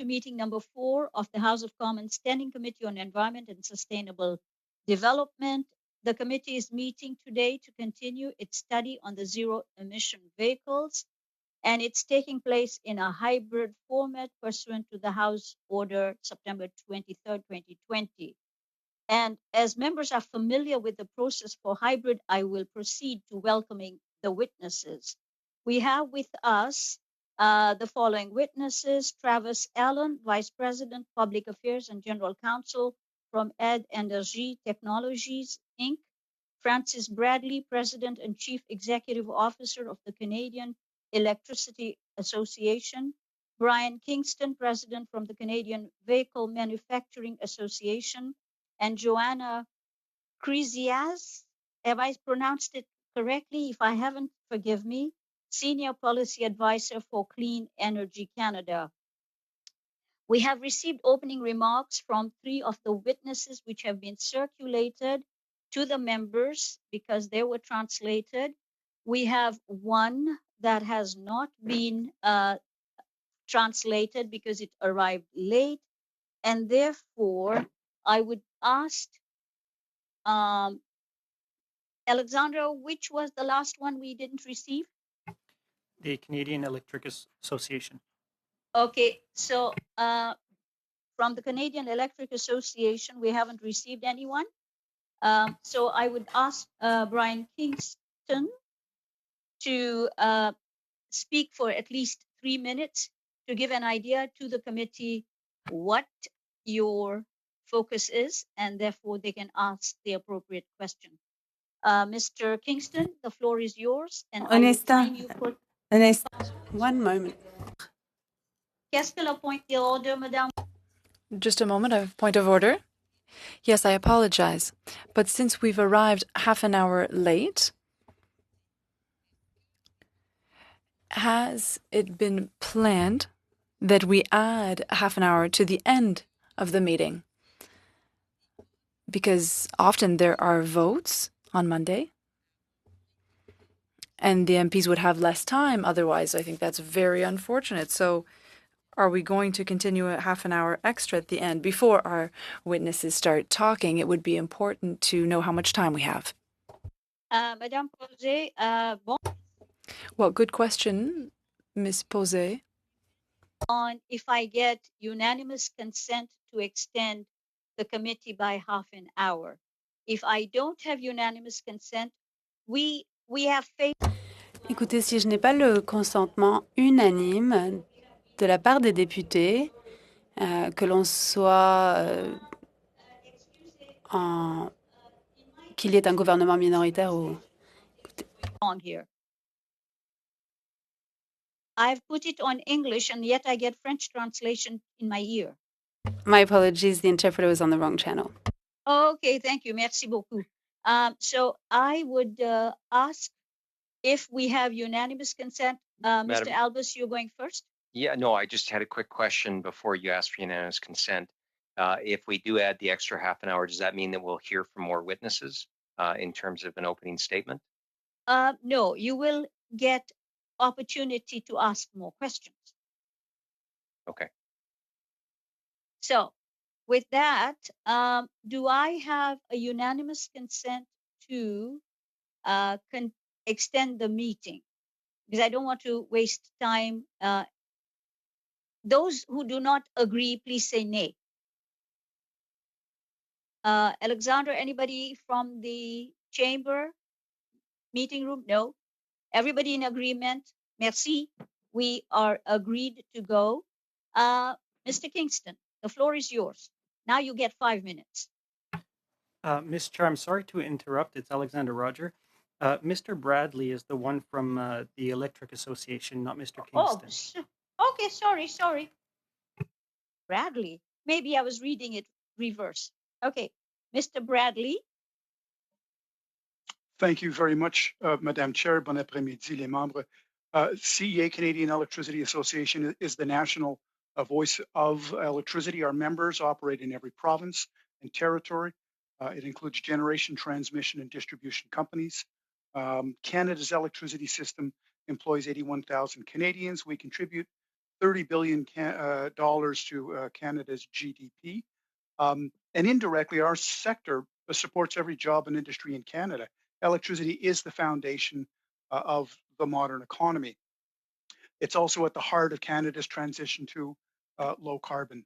meeting number 4 of the House of Commons Standing Committee on Environment and Sustainable Development. The committee is meeting today to continue its study on the zero-emission vehicles, and it's taking place in a hybrid format pursuant to the House Order September 23rd, 2020. And as members are familiar with the process for hybrid, I will proceed to welcoming the witnesses. We have with us the following witnesses: Travis Allen, Vice President, Public Affairs and General Counsel from Ed Energy Technologies, Inc. Francis Bradley, President and Chief Executive Officer of the Canadian Electricity Association. Brian Kingston, President from the Canadian Vehicle Manufacturing Association. And Joanna Crizias, have I pronounced it correctly? If I haven't, forgive me. Senior Policy Advisor for Clean Energy Canada. We have received opening remarks from 3 of the witnesses, which have been circulated to the members because they were translated. We have one that has not been translated because it arrived late, and therefore I would ask Alexandra, which was the last one we didn't receive? The Canadian Electric Association. Okay, so from the Canadian Electric Association, we haven't received anyone. So I would ask Brian Kingston to speak for at least 3 minutes to give an idea to the committee what your focus is, and therefore they can ask the appropriate question. Mr. Kingston, the floor is yours. And Un instant. One moment. Qu'est-ce que le point d'ordre, madame? Just a moment, I have a point of order. Yes, I apologize. But since we've arrived half an hour late, has it been planned that we add half an hour to the end of the meeting? Because often there are votes on Monday, and the MPs would have less time otherwise. I think that's very unfortunate. So are we going to continue a half an hour extra at the end before our witnesses start talking? It would be important to know how much time we have. Madame Posé, bon. Well, good question, Ms. Posé. On if I get unanimous consent to extend the committee by half an hour. If I don't have unanimous consent, we have faith. Écoutez, si je n'ai pas le consentement unanime de la part des députés, que l'on soit qu'il y ait un gouvernement minoritaire ou... On here. I've put it on English and yet I get French translation in my ear. My apologies, the interpreter was on the wrong channel. Okay, thank you. Merci beaucoup. So I would ask if we have unanimous consent. Mr. Albus, you're going first? Yeah, no, I just had a quick question before you asked for unanimous consent. If we do add the extra half an hour, does that mean that we'll hear from more witnesses in terms of an opening statement? No, you will get opportunity to ask more questions. Okay. So with that, do I have a unanimous consent to extend the meeting? Because I don't want to waste time. Those who do not agree, please say nay. Alexandra, anybody from the chamber meeting room? No. Everybody in agreement? Merci. We are agreed to go. Mr. Kingston, the floor is yours. Now you get 5 minutes. Ms. Chair, I'm sorry to interrupt. It's Alexander Roger. Mr. Bradley is the one from the Electric Association, not Mr. Kingston. Oh, okay, sorry. Bradley. Maybe I was reading it reverse. Okay, Mr. Bradley. Thank you very much, Madame Chair. Bon après-midi, les membres. CEA, Canadian Electricity Association, is the national voice of electricity. Our members operate in every province and territory. It includes generation, transmission, and distribution companies. Canada's electricity system employs 81,000 Canadians. We contribute $30 billion to Canada's GDP. And indirectly, our sector supports every job and industry in Canada. Electricity is the foundation of the modern economy. It's also at the heart of Canada's transition to low carbon.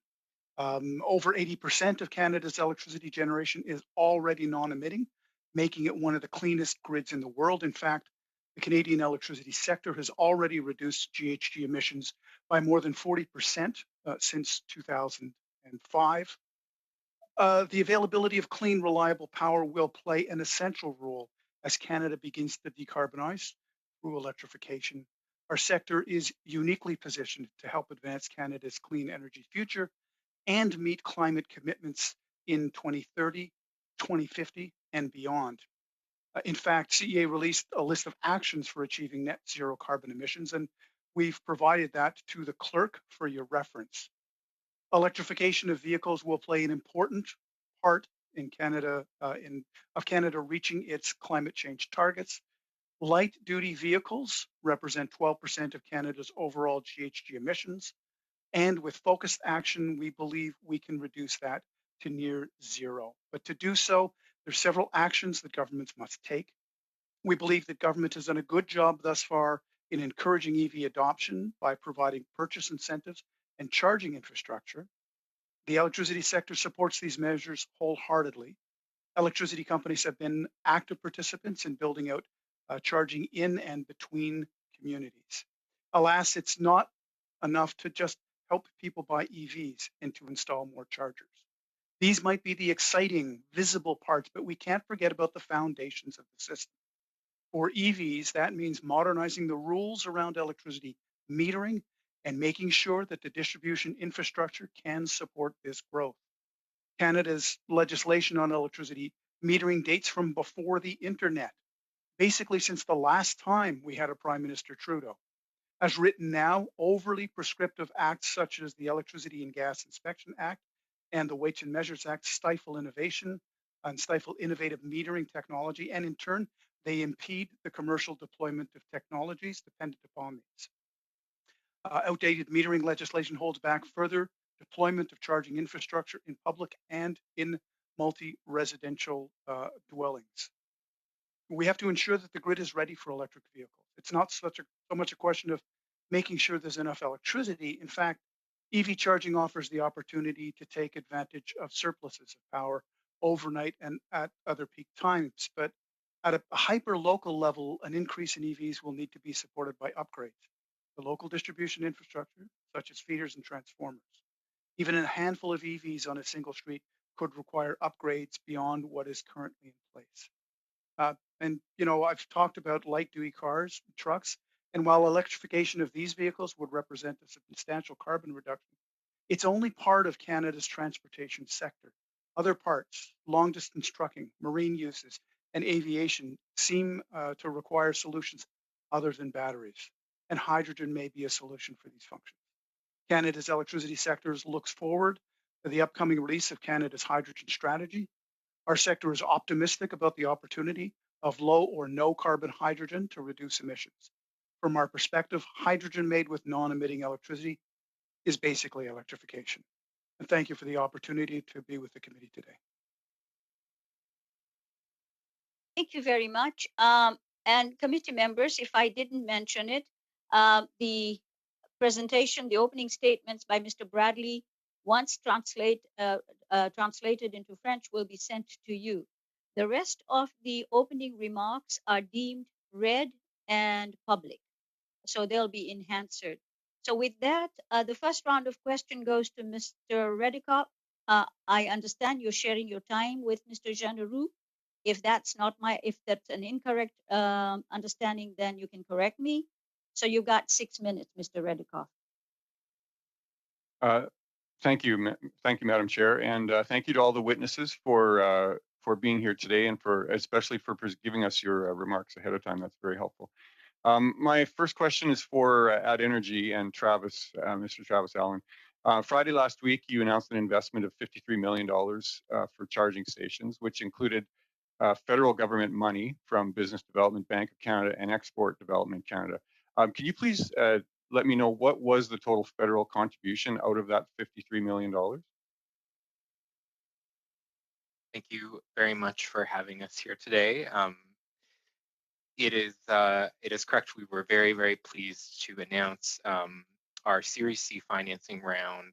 Over 80% of Canada's electricity generation is already non-emitting, making it one of the cleanest grids in the world. In fact, the Canadian electricity sector has already reduced GHG emissions by more than 40% since 2005. The availability of clean, reliable power will play an essential role as Canada begins to decarbonize through electrification. Our sector is uniquely positioned to help advance Canada's clean energy future and meet climate commitments in 2030, 2050, and beyond. In fact, CEA released a list of actions for achieving net zero carbon emissions, and we've provided that to the clerk for your reference. Electrification of vehicles will play an important part in Canada, of Canada reaching its climate change targets. Light duty vehicles represent 12% of Canada's overall GHG emissions. And with focused action, we believe we can reduce that to near zero. But to do so, there's several actions that governments must take. We believe that government has done a good job thus far in encouraging EV adoption by providing purchase incentives and charging infrastructure. The electricity sector supports these measures wholeheartedly. Electricity companies have been active participants in building out charging in and between communities. Alas, it's not enough to just help people buy EVs and to install more chargers. These might be the exciting, visible parts, but we can't forget about the foundations of the system. For EVs, that means modernizing the rules around electricity metering and making sure that the distribution infrastructure can support this growth. Canada's legislation on electricity metering dates from before the internet, basically since the last time we had a Prime Minister Trudeau. As written now, overly prescriptive acts such as the Electricity and Gas Inspection Act and the Weights and Measures Act stifle innovation and stifle innovative metering technology, and in turn, they impede the commercial deployment of technologies dependent upon these. Outdated metering legislation holds back further deployment of charging infrastructure in public and in multi-residential dwellings. We have to ensure that the grid is ready for electric vehicles. It's not so much a question of making sure there's enough electricity. In fact, EV charging offers the opportunity to take advantage of surpluses of power overnight and at other peak times. But at a hyper-local level, an increase in EVs will need to be supported by upgrades to local distribution infrastructure, such as feeders and transformers. Even a handful of EVs on a single street could require upgrades beyond what is currently in place. And, you know, I've talked about light-duty cars, trucks, and while electrification of these vehicles would represent a substantial carbon reduction, it's only part of Canada's transportation sector. Other parts, long-distance trucking, marine uses, and aviation seem to require solutions other than batteries, and hydrogen may be a solution for these functions. Canada's electricity sector looks forward to the upcoming release of Canada's hydrogen strategy. Our sector is optimistic about the opportunity of low or no carbon hydrogen to reduce emissions. From our perspective, hydrogen made with non-emitting electricity is basically electrification. And thank you for the opportunity to be with the committee today. Thank you very much. And committee members, if I didn't mention it, the presentation, the opening statements by Mr. Bradley, once translated into French, will be sent to you. The rest of the opening remarks are deemed read and public, so they'll be enhanced. So with that, the first round of question goes to Mr. Redikoff. I understand you're sharing your time with Mr. Jeanneroux. If that's an incorrect understanding, then you can correct me. So you've got 6 minutes, Mr. Redikoff. Thank you, Madam Chair, and thank you to all the witnesses for being here today, and especially for giving us your remarks ahead of time. That's very helpful. My first question is for Ad Energy and Travis, Mr. Travis Allen. Friday last week, you announced an investment of $53 million for charging stations, which included federal government money from Business Development Bank of Canada and Export Development Canada. Can you please let me know what was the total federal contribution out of that $53 million? Thank you very much for having us here today. It is correct. We were very, very pleased to announce our Series C financing round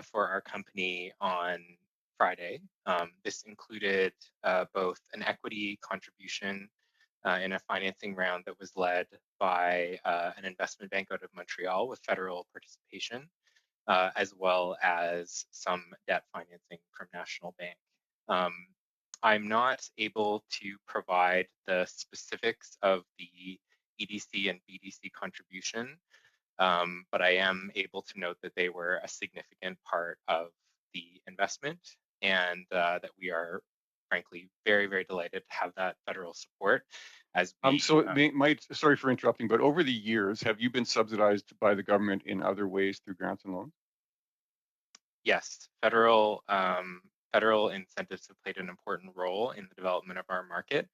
for our company on Friday. This included both an equity contribution in a financing round that was led by an investment bank out of Montreal with federal participation, as well as some debt financing from National Bank. I'm not able to provide the specifics of the EDC and BDC contribution, but I am able to note that they were a significant part of the investment, and that we are frankly very, very delighted to have that federal support. As we, sorry for interrupting, but over the years, have you been subsidized by the government in other ways through grants and loans? Yes, federal incentives have played an important role in the development of our market.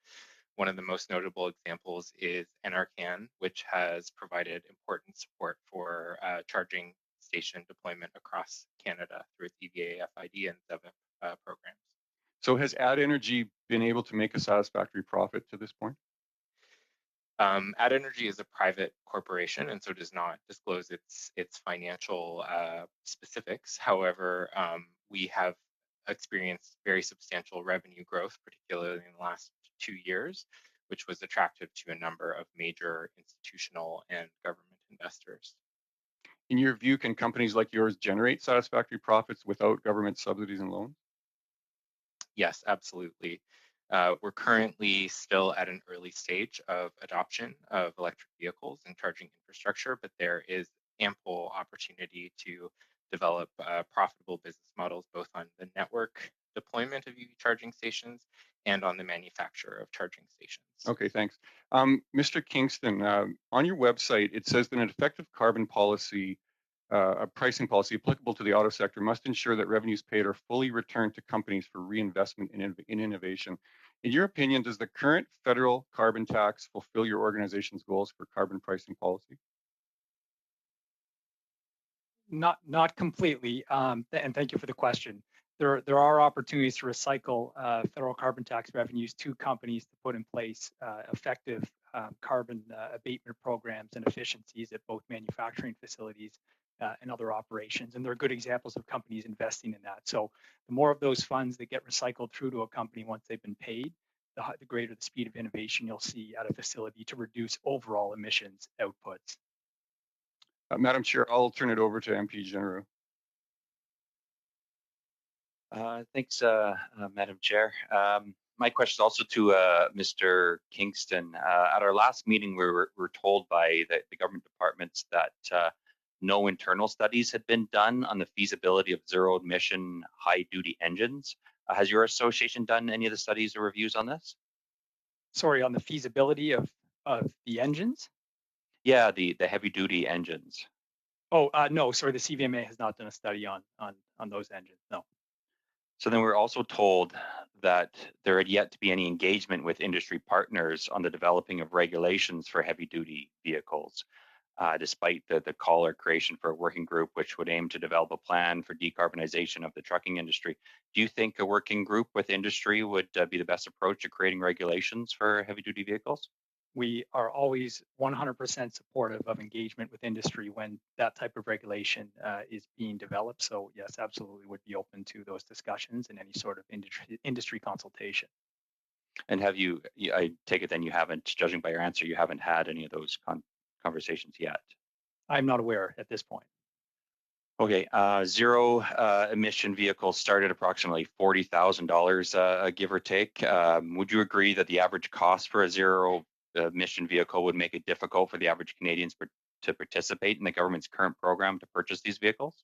One of the most notable examples is NRCan, which has provided important support for charging station deployment across Canada through its EVA, FID, and ZEVIP programs. So has AdEnergy been able to make a satisfactory profit to this point? AdEnergy is a private corporation and so does not disclose its financial specifics. However, we have experienced very substantial revenue growth, particularly in the last 2 years, which was attractive to a number of major institutional and government investors. In your view, can companies like yours generate satisfactory profits without government subsidies and loans? Yes, absolutely. We're currently still at an early stage of adoption of electric vehicles and charging infrastructure, but there is ample opportunity to develop profitable business models both on the network deployment of EV charging stations and on the manufacture of charging stations. Okay, thanks. Mr. Kingston, on your website, it says that an effective carbon policy, a pricing policy applicable to the auto sector must ensure that revenues paid are fully returned to companies for reinvestment in innovation. In your opinion, does the current federal carbon tax fulfill your organization's goals for carbon pricing policy? Not completely, and thank you for the question. There are opportunities to recycle federal carbon tax revenues to companies to put in place effective carbon abatement programs and efficiencies at both manufacturing facilities and other operations. And there are good examples of companies investing in that. So the more of those funds that get recycled through to a company once they've been paid, the greater the speed of innovation you'll see at a facility to reduce overall emissions outputs. Madam Chair, I'll turn it over to MP General. Thanks, Madam Chair. My question is also to Mr. Kingston. At our last meeting, we were told by the government departments that no internal studies had been done on the feasibility of zero-emission high-duty engines. Has your association done any of the studies or reviews on this? Sorry, on the feasibility of the engines? Yeah, the heavy-duty engines. Oh, no, sorry, the CVMA has not done a study on those engines, no. So then we're also told that there had yet to be any engagement with industry partners on the developing of regulations for heavy-duty vehicles, despite the call or creation for a working group which would aim to develop a plan for decarbonization of the trucking industry. Do you think a working group with industry would be the best approach to creating regulations for heavy-duty vehicles? We are always 100% supportive of engagement with industry when that type of regulation is being developed. So yes, absolutely would be open to those discussions and any sort of industry consultation. And have you, I take it then you haven't, judging by your answer, you haven't had any of those conversations yet? I'm not aware at this point. Okay, zero emission vehicles start at approximately $40,000, give or take. Would you agree that the average cost for a zero emission vehicle would make it difficult for the average Canadians to participate in the government's current program to purchase these vehicles?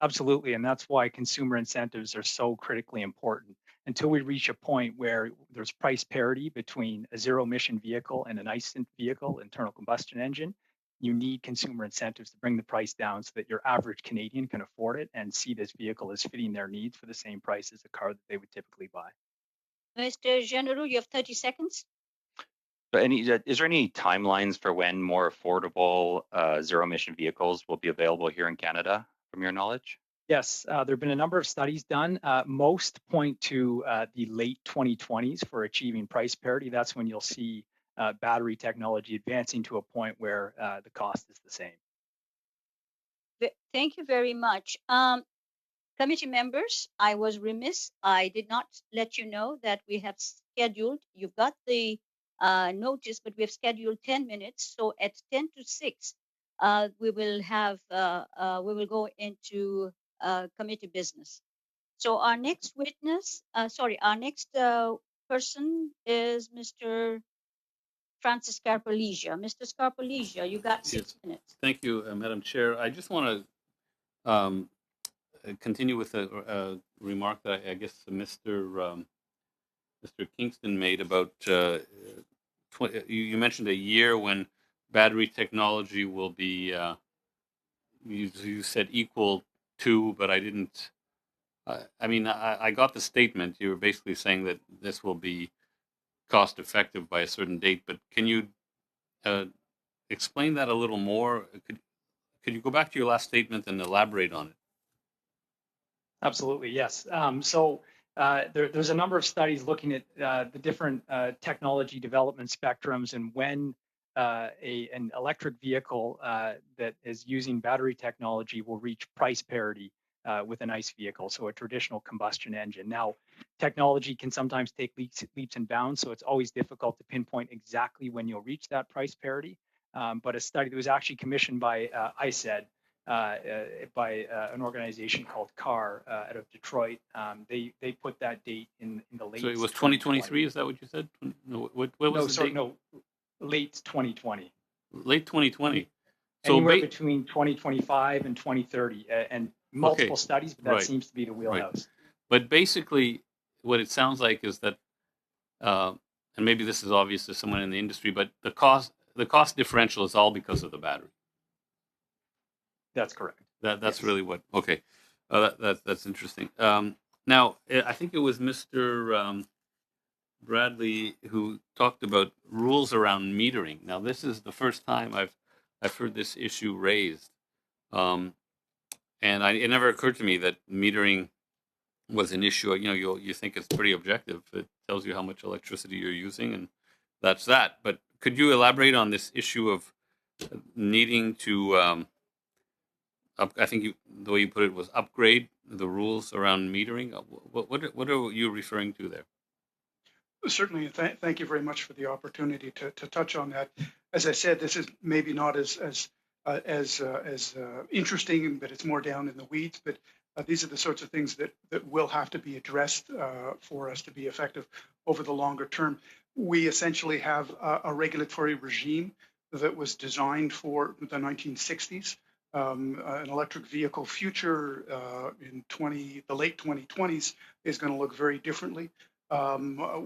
Absolutely, and that's why consumer incentives are so critically important. Until we reach a point where there's price parity between a zero emission vehicle and an ICE vehicle, internal combustion engine, you need consumer incentives to bring the price down so that your average Canadian can afford it and see this vehicle as fitting their needs for the same price as a car that they would typically buy. Mr. General, you have 30 seconds. So is there any timelines for when more affordable zero-emission vehicles will be available here in Canada, from your knowledge? Yes, there have been a number of studies done. Most point to the late 2020s for achieving price parity. That's when you'll see battery technology advancing to a point where the cost is the same. Thank you very much. Committee members, I was remiss. I did not let you know that we have scheduled, you've got the notice, but we have scheduled 10 minutes. So at 10 to 6, we will go into committee business. So our next witness, our next person is Mr. Francis Scarpalegia. Mr. Scarpalegia, you got 6 minutes. Thank you, Madam Chair. I just want to continue with a remark that I guess Mr. Kingston made about you mentioned a year when battery technology will be you said equal to, but I didn't. I mean, I got the statement. You were basically saying that this will be cost effective by a certain date, but can you explain that a little more? Could you go back to your last statement and elaborate on it? Absolutely, yes. There's a number of studies looking at the different technology development spectrums and when an electric vehicle that is using battery technology will reach price parity with an ICE vehicle, so a traditional combustion engine. Now, technology can sometimes take leaps and bounds, so it's always difficult to pinpoint exactly when you'll reach that price parity. But a study that was actually commissioned by ICED, by an organization called CAR out of Detroit. They put that date in the late. So it was 2023. Is that what you said? No, what was the date? No, late 2020. Late 2020. So anywhere between 2025 and 2030, and multiple studies, but that seems to be the wheelhouse. Right. But basically, what it sounds like is that, and maybe this is obvious to someone in the industry, but the cost differential is all because of the battery. That's correct. That's yes. Really what. Okay, that's interesting. Now, I think it was Mr. Bradley who talked about rules around metering. Now, this is the first time I've heard this issue raised, and it never occurred to me that metering was an issue. You think it's pretty objective. It tells you how much electricity you're using, and that's that. But could you elaborate on this issue of needing to? I think the way you put it was upgrade the rules around metering. What are you referring to there? Certainly, thank you very much for the opportunity to touch on that. As I said, this is maybe not as interesting, but it's more down in the weeds. But these are the sorts of things that will have to be addressed for us to be effective over the longer term. We essentially have a regulatory regime that was designed for the 1960s. An electric vehicle future in the late 2020s is going to look very differently.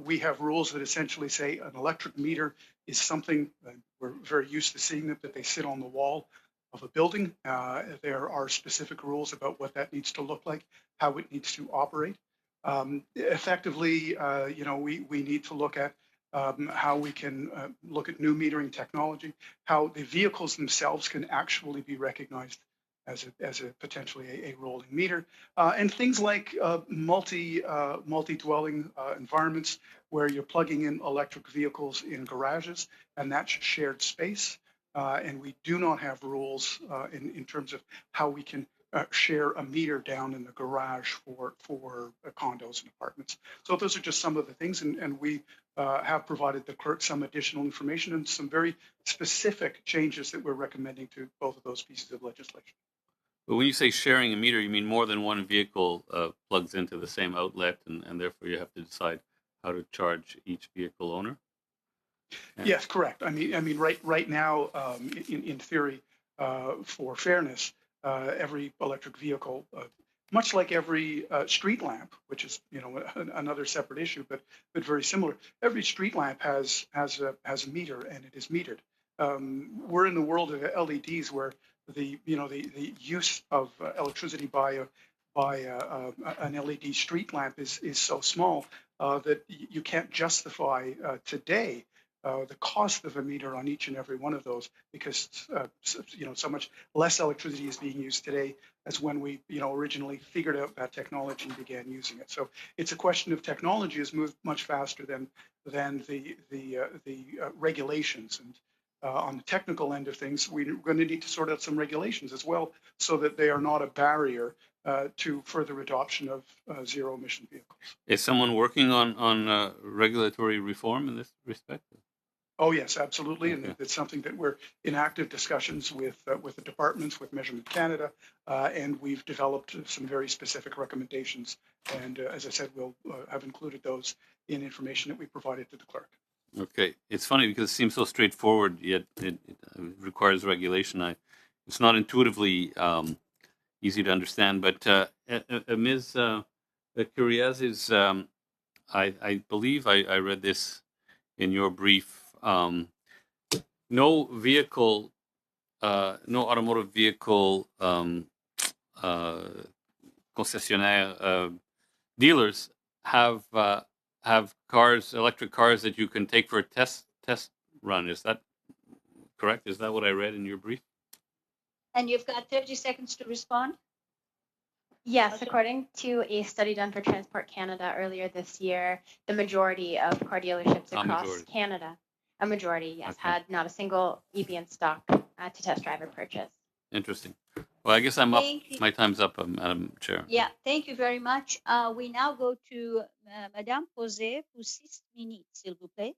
We have rules that essentially say an electric meter is something that we're very used to seeing that they sit on the wall of a building. There are specific rules about what that needs to look like, how it needs to operate. Effectively, we need to look at how we can look at new metering technology, how the vehicles themselves can actually be recognized as a potentially a rolling meter, and things like multi-dwelling environments where you're plugging in electric vehicles in garages, and that's shared space. And we do not have rules in terms of how we can share a meter down in the garage for condos and apartments. So those are just some of the things, and we have provided the clerk some additional information and some very specific changes that we're recommending to both of those pieces of legislation. But when you say sharing a meter, you mean more than one vehicle plugs into the same outlet, and therefore you have to decide how to charge each vehicle owner? Yeah. Yes, correct. I mean, right now, in theory, for fairness, every electric vehicle, much like every street lamp, which is another separate issue, but very similar. Every street lamp has a meter, and it is metered. We're in the world of LEDs, where the use of electricity by an LED street lamp is so small that you can't justify today the cost of a meter on each and every one of those, because so much less electricity is being used today as when we originally figured out that technology and began using it. So it's a question of technology has moved much faster than the regulations. And on the technical end of things, we're going to need to sort out some regulations as well, so that they are not a barrier to further adoption of zero emission vehicles. Is someone working on regulatory reform in this respect? Oh yes, absolutely, Okay. and it's something that we're in active discussions with the departments, with Measurement Canada, and we've developed some very specific recommendations. And as I said, we'll have included those in information that we provided to the clerk. Okay, it's funny because it seems so straightforward, yet it requires regulation. It's not intuitively easy to understand. But Ms. Curiez is, I believe I read this in your brief. No automotive vehicle concessionaire dealers have cars, electric cars that you can take for a test run. Is that correct? Is that what I read in your brief? And you've got 30 seconds to respond. Yes, according to a study done for Transport Canada earlier this year, the majority of car dealerships across Canada, a majority, yes, Okay. had not a single EV in stock to test drive or purchase. Interesting. Well, I guess I'm up. My time's up, Madam Chair. Yeah, thank you very much. We now go to Madame Posé pour 6 minutes, s'il vous plaît.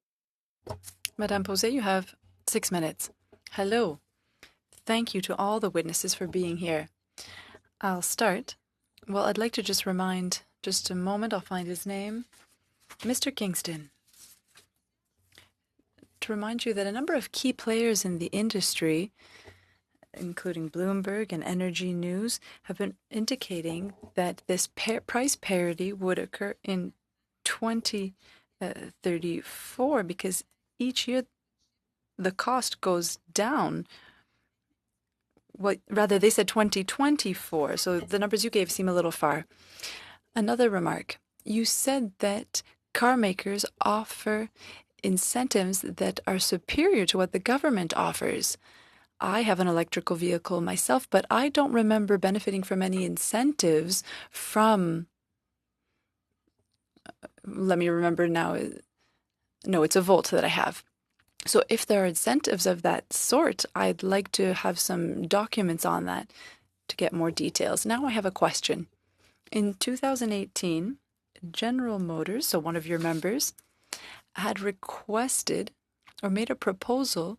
Madame Posé, you have 6 minutes. Hello. Thank you to all the witnesses for being here. I'll start. Well, I'd like to just remind, just a moment, I'll find his name, Mr. Kingston. To remind you that a number of key players in the industry, including Bloomberg and Energy News, have been indicating that this price parity would occur in 2034 because each year the cost goes down. Well, rather, they said 2024, so the numbers you gave seem a little far. Another remark. You said that car makers offer incentives that are superior to what the government offers. I have an electrical vehicle myself, but I don't remember benefiting from any incentives from, let me remember now, no, it's a Volt that I have. So if there are incentives of that sort, I'd like to have some documents on that to get more details. Now I have a question. In 2018, General Motors, so one of your members, had requested or made a proposal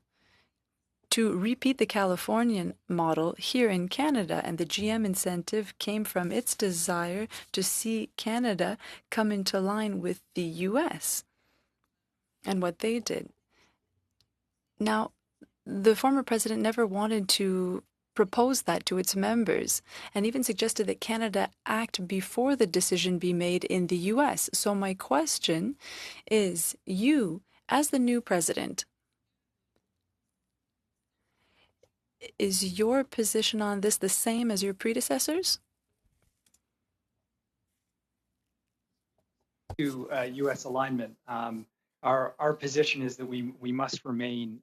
to repeat the Californian model here in Canada, and the GM incentive came from its desire to see Canada come into line with the US and what they did. Now, the former president never wanted to propose that to its members and even suggested that Canada act before the decision be made in the US. So my question is, you, as the new president, is your position on this the same as your predecessors? To U.S. alignment, our position is that we must remain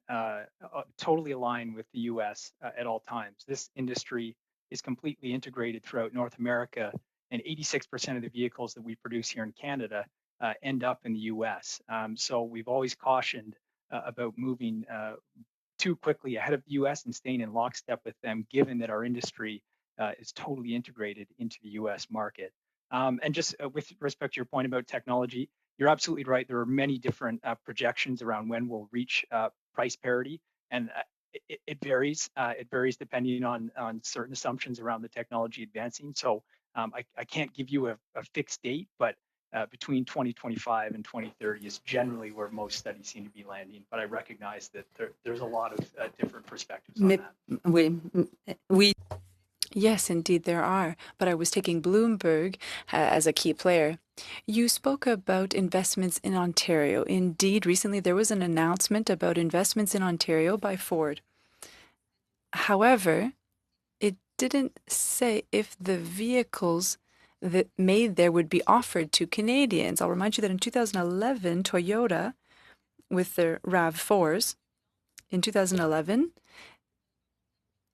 totally aligned with the U.S. At all times. This industry is completely integrated throughout North America, and 86% of the vehicles that we produce here in Canada end up in the U.S. So we've always cautioned about moving too quickly ahead of the U.S. and staying in lockstep with them, given that our industry is totally integrated into the U.S. market. And just with respect to your point about technology, you're absolutely right. There are many different projections around when we'll reach price parity, and it varies. It varies depending on certain assumptions around the technology advancing. So I can't give you a fixed date, but between 2025 and 2030 is generally where most studies seem to be landing. But I recognize that there's a lot of different perspectives on that. Yes, indeed there are, but I was taking Bloomberg as a key player. You spoke about investments in Ontario. Indeed, recently there was an announcement about investments in Ontario by Ford. However, it didn't say if the vehicles that made there would be offered to Canadians. I'll remind you that in 2011, Toyota with their RAV4s. In 2011,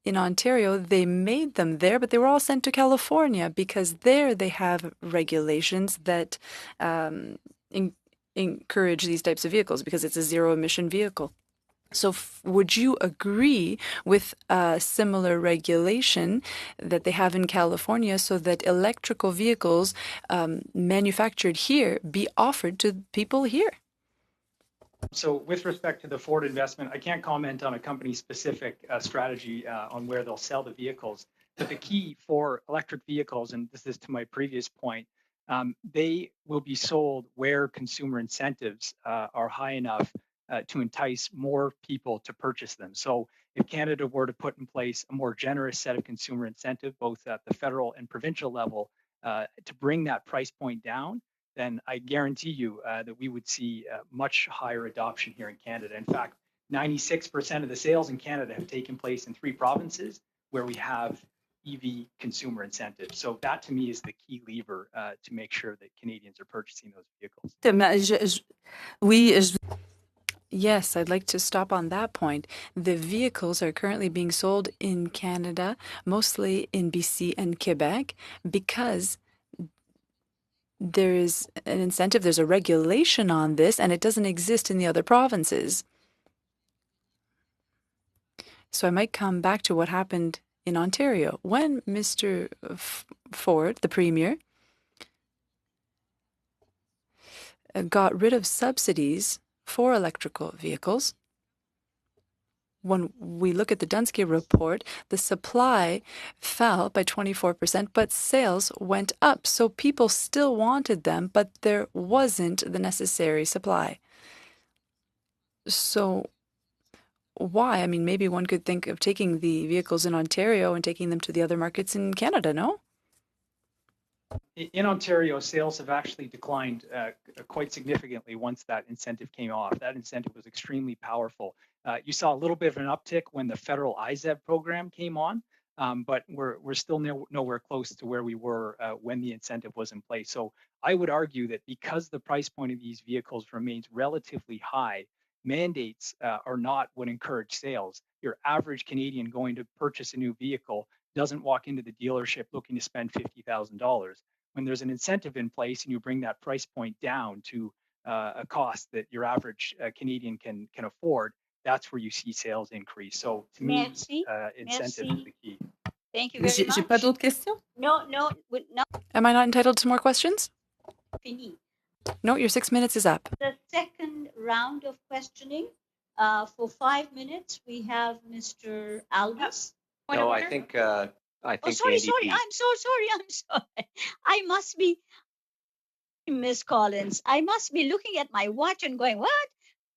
in Ontario, they made them there, but they were all sent to California because there they have regulations that encourage these types of vehicles because it's a zero-emission vehicle. So would you agree with a similar regulation that they have in California so that electrical vehicles manufactured here be offered to people here? So with respect to the Ford investment, I can't comment on a company-specific strategy on where they'll sell the vehicles. But the key for electric vehicles, and this is to my previous point, they will be sold where consumer incentives are high enough to entice more people to purchase them. So if Canada were to put in place a more generous set of consumer incentive, both at the federal and provincial level, to bring that price point down, then I guarantee you that we would see much higher adoption here in Canada. In fact, 96% of the sales in Canada have taken place in 3 provinces where we have EV consumer incentives. So that to me is the key lever to make sure that Canadians are purchasing those vehicles. Yes, I'd like to stop on that point. The vehicles are currently being sold in Canada, mostly in BC and Quebec, because there is an incentive, there's a regulation on this, and it doesn't exist in the other provinces. So I might come back to what happened in Ontario. When Mr. Ford, the Premier, got rid of subsidies for electrical vehicles, when we look at the Dunsky report, the supply fell by 24%, but sales went up. So people still wanted them, but there wasn't the necessary supply. So why? I mean, maybe one could think of taking the vehicles in Ontario and taking them to the other markets in Canada, no? In Ontario, sales have actually declined quite significantly once that incentive came off. That incentive was extremely powerful. You saw a little bit of an uptick when the federal IZEV program came on, but we're still nowhere close to where we were when the incentive was in place. So I would argue that because the price point of these vehicles remains relatively high, mandates are not what encourage sales. Your average Canadian going to purchase a new vehicle doesn't walk into the dealership looking to spend $50,000. When there's an incentive in place and you bring that price point down to a cost that your average Canadian can afford, that's where you see sales increase. So to me, incentive is the key. Thank you very much. J'ai pas d'autres questions? No. Am I not entitled to more questions? Fini. No, your 6 minutes is up. The second round of questioning, for 5 minutes, we have Mr. Albus. No, I think sorry. I'm so sorry. I must be, Miss Collins. I must be looking at my watch and going, what?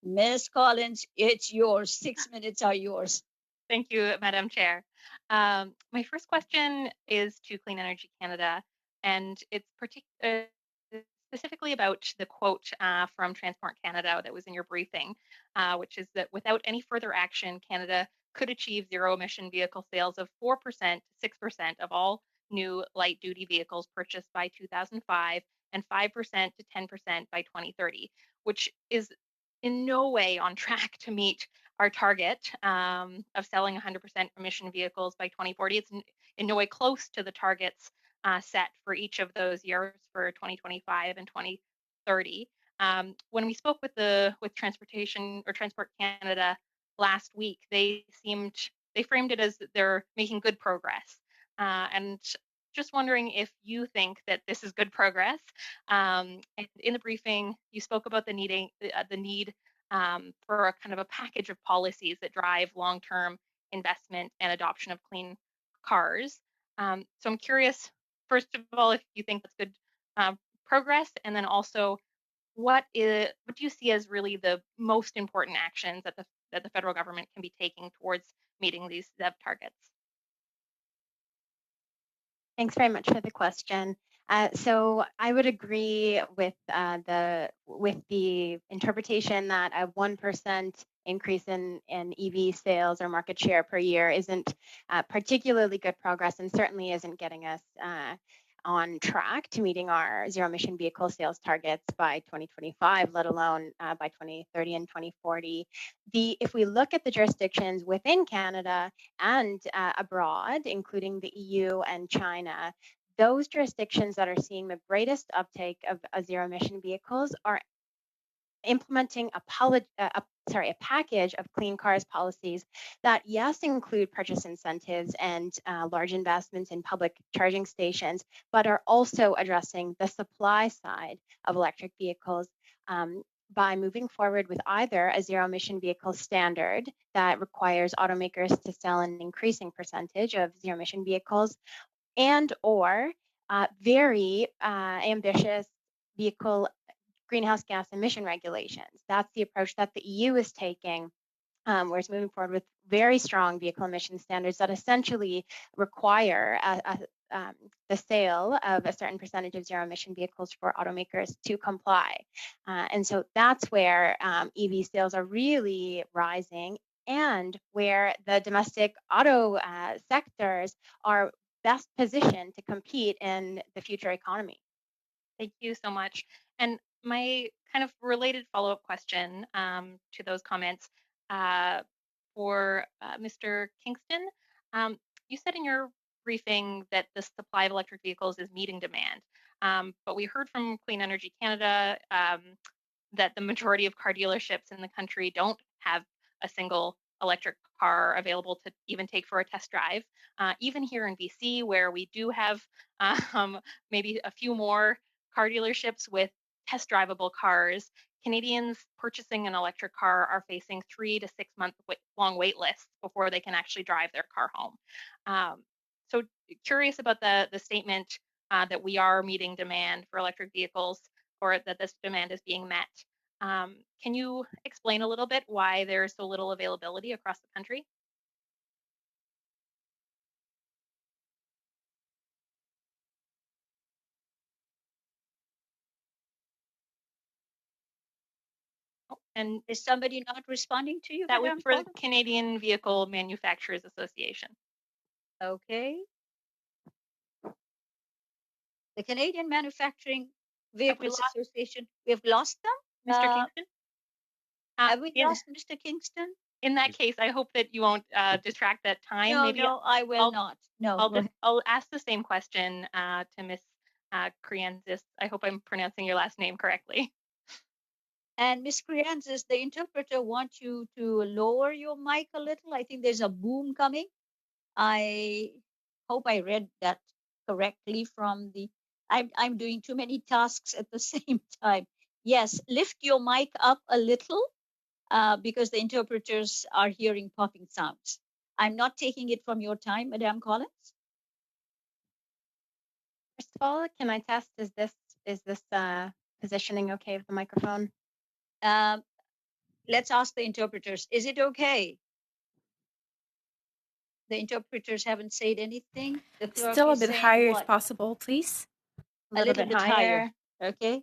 Miss Collins, it's yours. 6 minutes are yours. Thank you, Madam Chair. My first question is to Clean Energy Canada, and it's specifically about the quote from Transport Canada that was in your briefing, which is that without any further action, Canada could achieve zero-emission vehicle sales of 4% to 6% of all new light-duty vehicles purchased by 2005 and 5% to 10% by 2030, which is in no way on track to meet our target of selling 100% emission vehicles by 2040. It's in no way close to the targets set for each of those years for 2025 and 2030. When we spoke with Transport Canada last week, they framed it as they're making good progress. And just wondering if you think that this is good progress. And in the briefing, you spoke about the need for a kind of a package of policies that drive long-term investment and adoption of clean cars. So I'm curious, first of all, if you think that's good progress, and then also what do you see as really the most important actions that the federal government can be taking towards meeting these ZEV targets? Thanks very much for the question. So I would agree with the interpretation that a 1% increase in EV sales or market share per year isn't particularly good progress, and certainly isn't getting us on track to meeting our zero emission vehicle sales targets by 2025, let alone by 2030 and 2040. If we look at the jurisdictions within Canada and abroad, including the EU and China, those jurisdictions that are seeing the greatest uptake of zero emission vehicles are implementing a package of clean cars policies that, yes, include purchase incentives and large investments in public charging stations, but are also addressing the supply side of electric vehicles by moving forward with either a zero emission vehicle standard that requires automakers to sell an increasing percentage of zero emission vehicles, and or very ambitious vehicle greenhouse gas emission regulations. That's the approach that the EU is taking, where it's moving forward with very strong vehicle emission standards that essentially require the sale of a certain percentage of zero emission vehicles for automakers to comply. And so that's where EV sales are really rising, and where the domestic auto sectors are best positioned to compete in the future economy. Thank you so much. And my kind of related follow-up question to those comments for Mr. Kingston. You said in your briefing that the supply of electric vehicles is meeting demand, but we heard from Clean Energy Canada that the majority of car dealerships in the country don't have a single electric car available to even take for a test drive. Even here in BC, where we do have maybe a few more car dealerships with test drivable cars, Canadians purchasing an electric car are facing 3 to 6 month long wait lists before they can actually drive their car home. So curious about the statement that we are meeting demand for electric vehicles, or that this demand is being met. Can you explain a little bit why there's so little availability across the country? And is somebody not responding to you? That was for the Canadian Vehicle Manufacturers Association. Okay. The Canadian Manufacturing Vehicles Association. We have lost them, Mr. Kingston. Have we lost Mr. Kingston? In that case, I hope that you won't distract that time. No, maybe no, I will not. No, I'll ask the same question to Miss Krianzis. I hope I'm pronouncing your last name correctly. And Miss Krianzis, the interpreter wants you to lower your mic a little. I think there's a boom coming. I hope I read that correctly from the. I'm doing too many tasks at the same time. Yes, lift your mic up a little because the interpreters are hearing popping sounds. I'm not taking it from your time, Madame Collins. First of all, can I test? Is this positioning okay with the microphone? Let's ask the interpreters. Is it okay? The interpreters haven't said anything. The clerk Still a bit higher what? if possible, please. A little bit higher. Okay.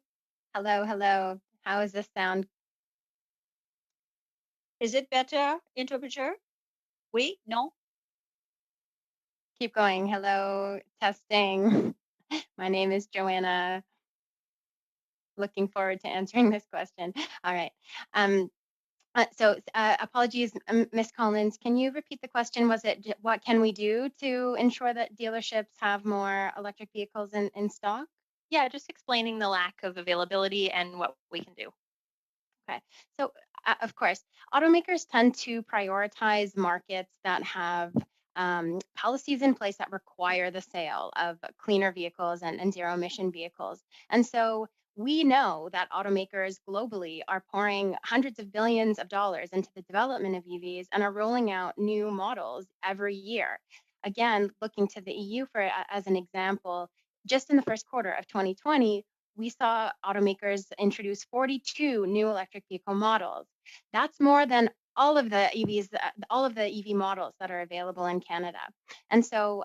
Hello, hello. How does this sound? Is it better, interpreter? Oui? No? Keep going. Hello, testing. My name is Joanna. Looking forward to answering this question. All right. Apologies, Ms. Collins, can you repeat the question? Was it what can we do to ensure that dealerships have more electric vehicles in stock? Yeah, just explaining the lack of availability and what we can do. Okay, so of course, automakers tend to prioritize markets that have policies in place that require the sale of cleaner vehicles and zero emission vehicles. And so we know that automakers globally are pouring hundreds of billions of dollars into the development of EVs and are rolling out new models every year. Again, looking to the EU as an example, just in the first quarter of 2020, we saw automakers introduce 42 new electric vehicle models. That's more than all of the EVs, all of the EV models that are available in Canada. And so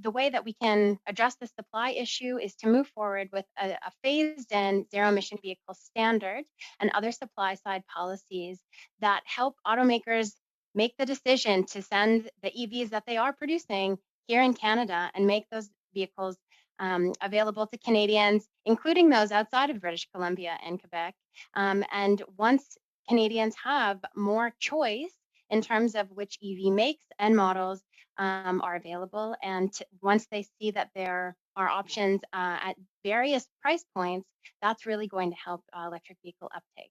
the way that we can address the supply issue is to move forward with a phased-in zero-emission vehicle standard and other supply-side policies that help automakers make the decision to send the EVs that they are producing here in Canada and make those vehicles available to Canadians, including those outside of British Columbia and Quebec. And once Canadians have more choice in terms of which EV makes and models are available, and once they see that there are options at various price points, that's really going to help electric vehicle uptake.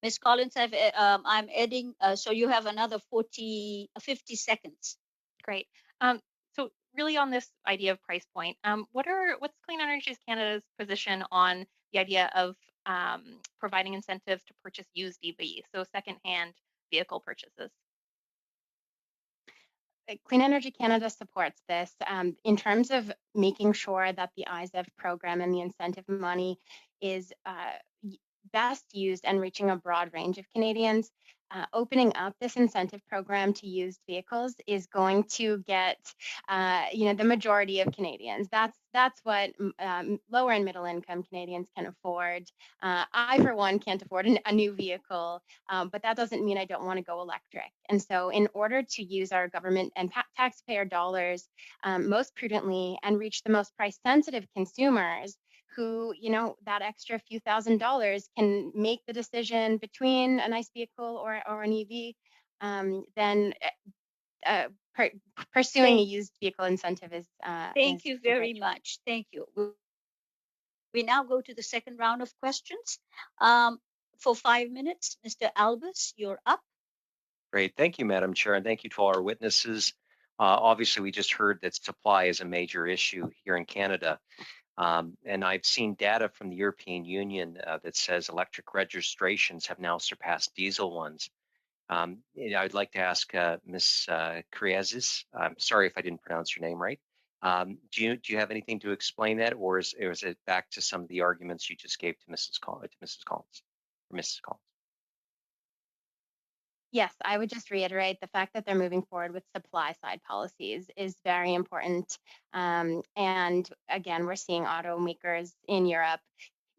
Ms. Collins, I'm adding, so you have another 50 seconds. Great. So really on this idea of price point, what's Clean Energy Canada's position on the idea of providing incentives to purchase used EV, so secondhand vehicle purchases? Clean Energy Canada supports this in terms of making sure that the ISEV program and the incentive money is best used and reaching a broad range of Canadians. Opening up this incentive program to used vehicles is going to get, the majority of Canadians. That's what lower and middle income Canadians can afford. I, for one, can't afford a new vehicle, but that doesn't mean I don't want to go electric. And so in order to use our government and taxpayer dollars most prudently and reach the most price sensitive consumers, who, that extra few $1,000s can make the decision between a nice vehicle or an EV, then pursuing a used vehicle incentive is. Thank you very much. Thank you. We now go to the second round of questions. For 5 minutes, Mr. Albus, you're up. Great. Thank you, Madam Chair, and thank you to all our witnesses. Obviously, we just heard that supply is a major issue here in Canada. And I've seen data from the European Union that says electric registrations have now surpassed diesel ones. I'd like to ask Ms. Kriazis, I'm sorry if I didn't pronounce your name right. Do you have anything to explain that, or is it back to some of the arguments you just gave to Mrs. Collins? Yes, I would just reiterate the fact that they're moving forward with supply side policies is very important. And again, we're seeing automakers in Europe.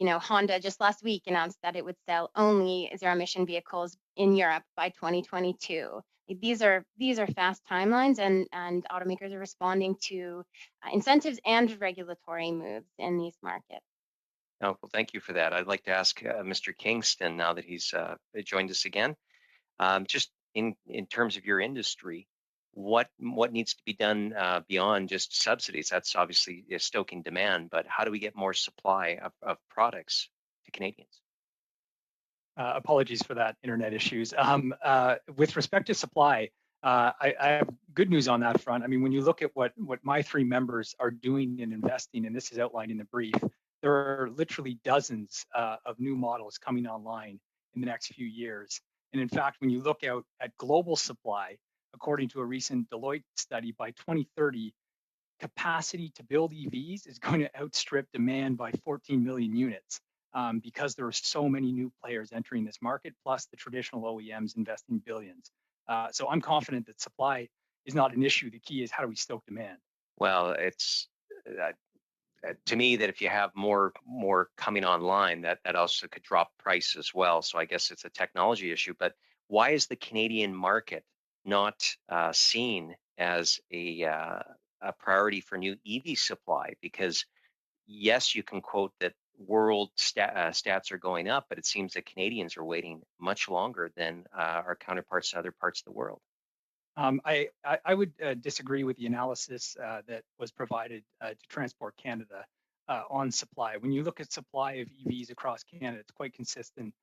Honda just last week announced that it would sell only zero emission vehicles in Europe by 2022. These are fast timelines, and automakers are responding to incentives and regulatory moves in these markets. Oh, well, thank you for that. I'd like to ask Mr. Kingston, now that he's joined us again. Just in terms of your industry, what needs to be done beyond just subsidies? That's obviously stoking demand, but how do we get more supply of products to Canadians? Apologies for that, internet issues. With respect to supply, I have good news on that front. I mean, when you look at what my three members are doing and investing, and this is outlined in the brief, there are literally dozens of new models coming online in the next few years. And in fact, when you look out at global supply, according to a recent Deloitte study, by 2030, capacity to build EVs is going to outstrip demand by 14 million units because there are so many new players entering this market, plus the traditional OEMs investing billions. So I'm confident that supply is not an issue. The key is how do we stoke demand? Well, it's to me that if you have more coming online, that also could drop price as well. So I guess it's a technology issue. But why is the Canadian market not seen as a priority for new EV supply? Because yes, you can quote that world stats are going up, but it seems that Canadians are waiting much longer than our counterparts in other parts of the world. I would disagree with the analysis that was provided to Transport Canada on supply. When you look at supply of EVs across Canada, it's quite consistent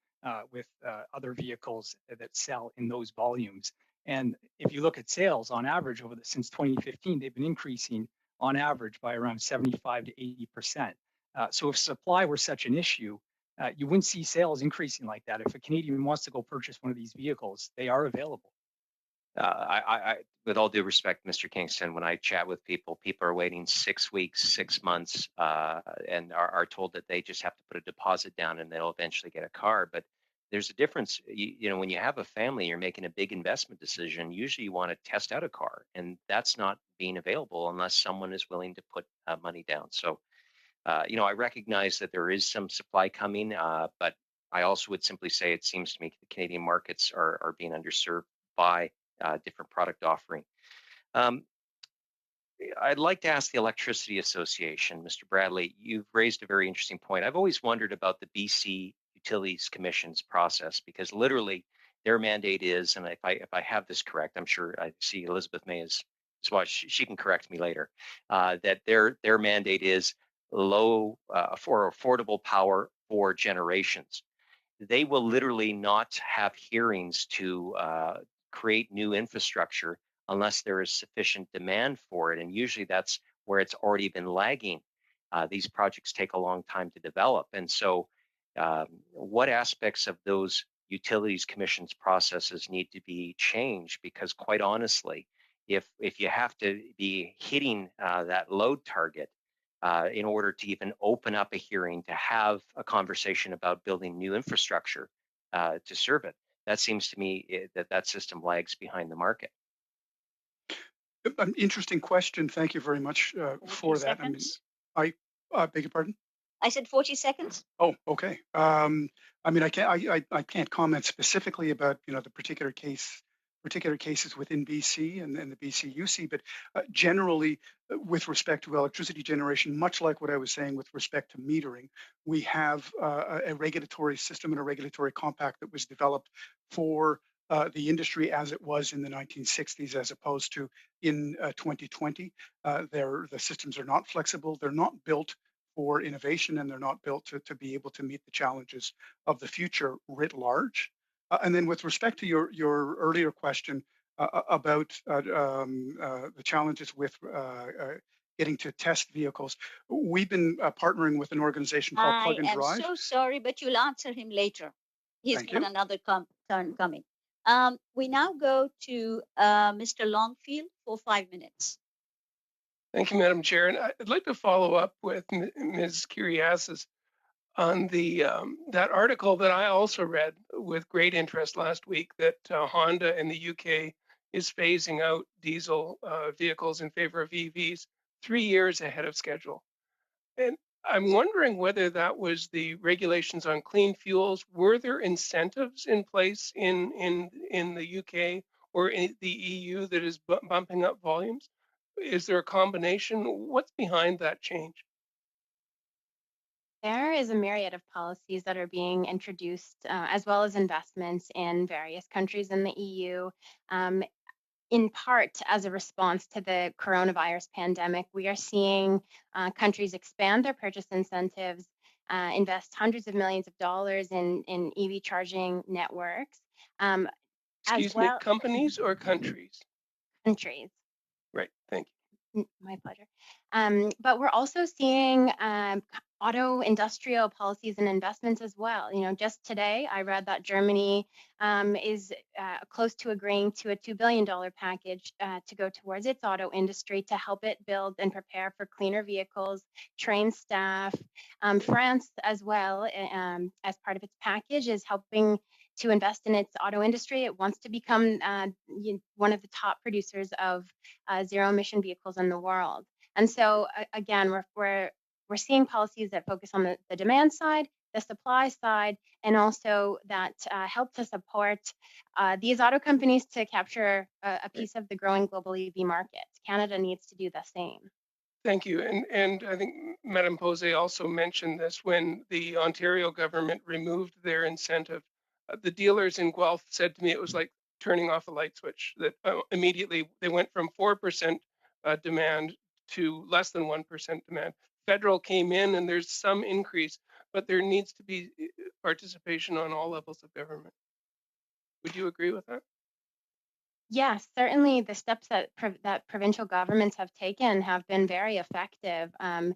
with other vehicles that sell in those volumes. And if you look at sales on average since 2015, they've been increasing on average by around 75 to 80%. So if supply were such an issue, you wouldn't see sales increasing like that. If a Canadian wants to go purchase one of these vehicles, they are available. I, with all due respect, Mr. Kingston, when I chat with people are waiting 6 weeks, 6 months, and are told that they just have to put a deposit down and they'll eventually get a car. But there's a difference. When you have a family, you're making a big investment decision. Usually you want to test out a car, and that's not being available unless someone is willing to put money down. So, I recognize that there is some supply coming, but I also would simply say it seems to me the Canadian markets are being underserved by different product offering. I'd like to ask the Electricity Association, Mr. Bradley, you've raised a very interesting point. I've always wondered about the BC Utilities Commission's process, because literally their mandate is, and if I have this correct, I'm sure I see Elizabeth May is watching, she can correct me later, that their mandate is low for affordable power for generations. They will literally not have hearings to create new infrastructure unless there is sufficient demand for it. And usually that's where it's already been lagging. These projects take a long time to develop. And so what aspects of those utilities commissions processes need to be changed? Because quite honestly, if you have to be hitting that load target in order to even open up a hearing to have a conversation about building new infrastructure to serve it, that seems to me that system lags behind the market. An interesting question. Thank you very much for that. Seconds. I beg your pardon? I said 40 seconds. Oh, okay. I mean, I can't comment specifically about the particular cases within BC and the BCUC, but generally, with respect to electricity generation, much like what I was saying with respect to metering, we have a regulatory system and a regulatory compact that was developed for the industry as it was in the 1960s, as opposed to in 2020. The systems are not flexible. They're not built for innovation, and they're not built to be able to meet the challenges of the future writ large. And then with respect to your earlier question about the challenges with getting to test vehicles, we've been partnering with an organization called Plug and Drive. I am so sorry, but you'll answer him later. He's got another turn coming. We now go to Mr. Longfield for 5 minutes. Thank you, Madam Chair. And I'd like to follow up with Ms. Kyriasis on the that article that I also read with great interest last week, that Honda in the UK is phasing out diesel vehicles in favor of EVs 3 years ahead of schedule. And I'm wondering whether that was the regulations on clean fuels. Were there incentives in place in the UK or in the EU that is bumping up volumes? Is there a combination? What's behind that change? There is a myriad of policies that are being introduced, as well as investments in various countries in the EU. In part, as a response to the coronavirus pandemic, we are seeing countries expand their purchase incentives, invest hundreds of millions of dollars in EV charging networks. Excuse me, companies or countries? Countries. Right, thank you. My pleasure. But we're also seeing auto industrial policies and investments as well. Just today I read that Germany is close to agreeing to a $2 billion package to go towards its auto industry to help it build and prepare for cleaner vehicles, train staff. France as well, as part of its package, is helping to invest in its auto industry. It wants to become one of the top producers of zero emission vehicles in the world. And so again, we're seeing policies that focus on the demand side, the supply side, and also that help to support these auto companies to capture a piece of the growing global EV market. Canada needs to do the same. Thank you. And I think Madame Posey also mentioned this when the Ontario government removed their incentive. The dealers in Guelph said to me it was like turning off a light switch, that immediately they went from 4% demand to less than 1% demand. Federal came in and there's some increase, but there needs to be participation on all levels of government. Would you agree with that? Yes, certainly the steps that provincial governments have taken have been very effective, and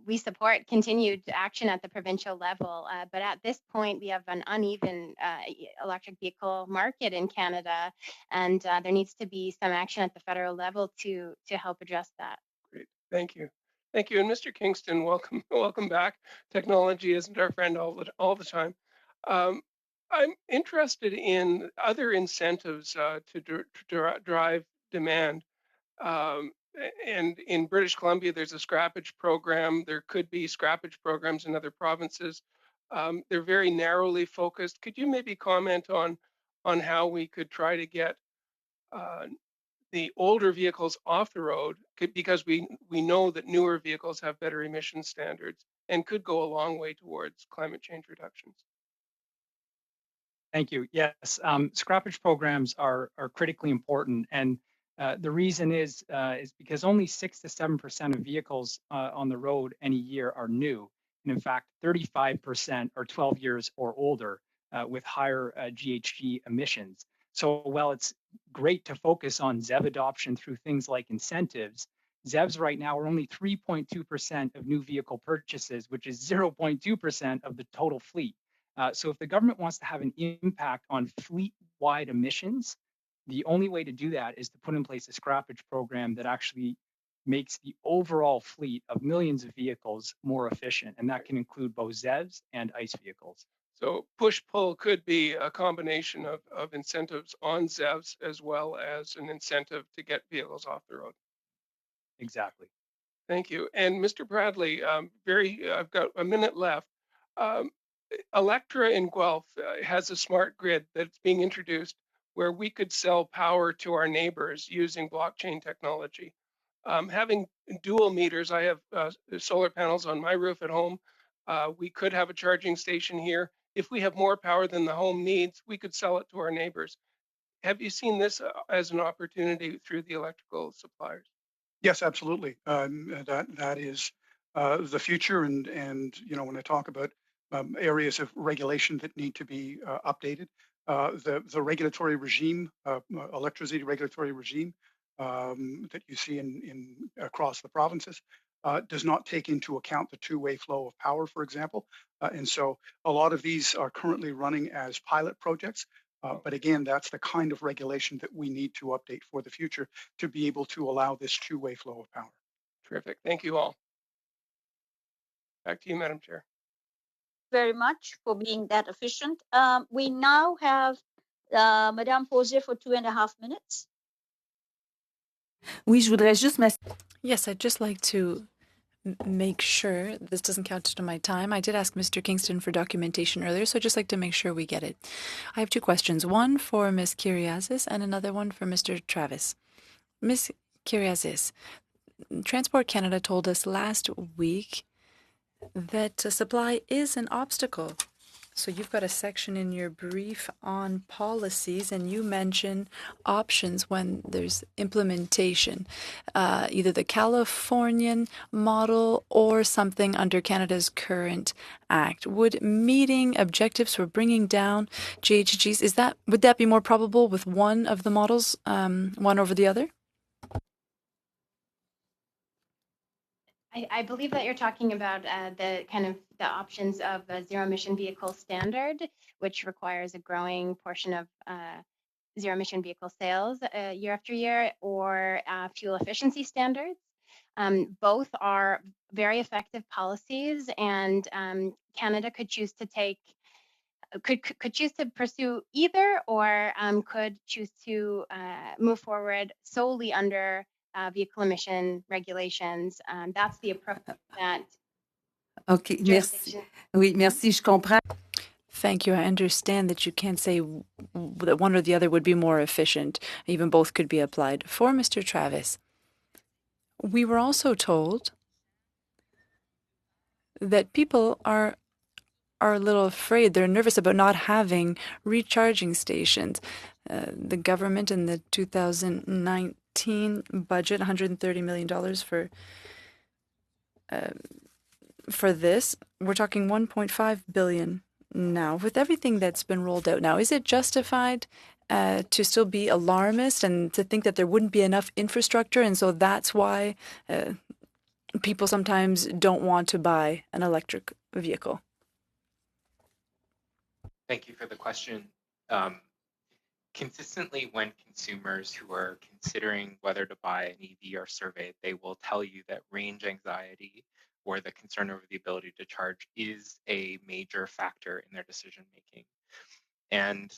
we support continued action at the provincial level. But at this point, we have an uneven electric vehicle market in Canada, and there needs to be some action at the federal level to help address that. Great, thank you. Thank you, and Mr. Kingston, welcome back. Technology isn't our friend all the time. I'm interested in other incentives to drive demand. And in British Columbia, there's a scrappage program. There could be scrappage programs in other provinces. They're very narrowly focused. Could you maybe comment on how we could try to get the older vehicles off the road because we know that newer vehicles have better emission standards and could go a long way towards climate change reductions. Thank you. Yes, scrappage programs are critically important, and the reason is because only 6 to 7% of vehicles on the road any year are new, and in fact, 35% are 12 years or older with higher GHG emissions. So while it's great to focus on ZEV adoption through things like incentives, ZEVs right now are only 3.2% of new vehicle purchases, which is 0.2% of the total fleet. So if the government wants to have an impact on fleet-wide emissions, the only way to do that is to put in place a scrappage program that actually makes the overall fleet of millions of vehicles more efficient. And that can include both ZEVs and ICE vehicles. So push-pull could be a combination of incentives on ZEVs as well as an incentive to get vehicles off the road. Exactly. Thank you. And Mr. Bradley, I've got a minute left. Electra in Guelph has a smart grid that's being introduced where we could sell power to our neighbors using blockchain technology. Having dual meters, I have solar panels on my roof at home. We could have a charging station here. If we have more power than the home needs, we could sell it to our neighbors. Have you seen this as an opportunity through the electrical suppliers? Yes, absolutely. That is the future, and when I talk about areas of regulation that need to be updated, the regulatory regime, electricity regulatory regime that you see in across the provinces does not take into account the two-way flow of power, for example, and so a lot of these are currently running as pilot projects. But again, that's the kind of regulation that we need to update for the future to be able to allow this two-way flow of power. Terrific. Thank you all. Back to you, Madam Chair. Very much for being that efficient. We now have Madame Posey for 2.5 minutes. Yes, I'd just like to make sure this doesn't count to my time. I did ask Mr. Kingston for documentation earlier, so I'd just like to make sure we get it. I have two questions, one for Ms. Kyriazis and another one for Mr. Travis. Ms. Kyriazis, Transport Canada told us last week that supply is an obstacle. So you've got a section in your brief on policies, and you mention options when there's implementation, either the Californian model or something under Canada's current act. Would meeting objectives for bringing down GHGs, would that be more probable with one of the models, one over the other? I believe that you're talking about the options of a zero emission vehicle standard, which requires a growing portion of zero emission vehicle sales year after year, or fuel efficiency standards. Both are very effective policies, and Canada could choose to could choose to pursue either, or could choose to move forward solely under vehicle emission regulations. That's the approach that. Okay, merci. Oui, merci, je comprends. Thank you. I understand that you can't say that one or the other would be more efficient. Even both could be applied. For Mr. Travis, we were also told that people are a little afraid. They're nervous about not having recharging stations. The government in the 2019 budget, $130 million for this. We're talking 1.5 billion now. With everything that's been rolled out now, is it justified to still be alarmist and to think that there wouldn't be enough infrastructure, and so that's why people sometimes don't want to buy an electric vehicle? Thank you for the question. Consistently, when consumers who are considering whether to buy an EV are surveyed, they will tell you that range anxiety or the concern over the ability to charge is a major factor in their decision making. And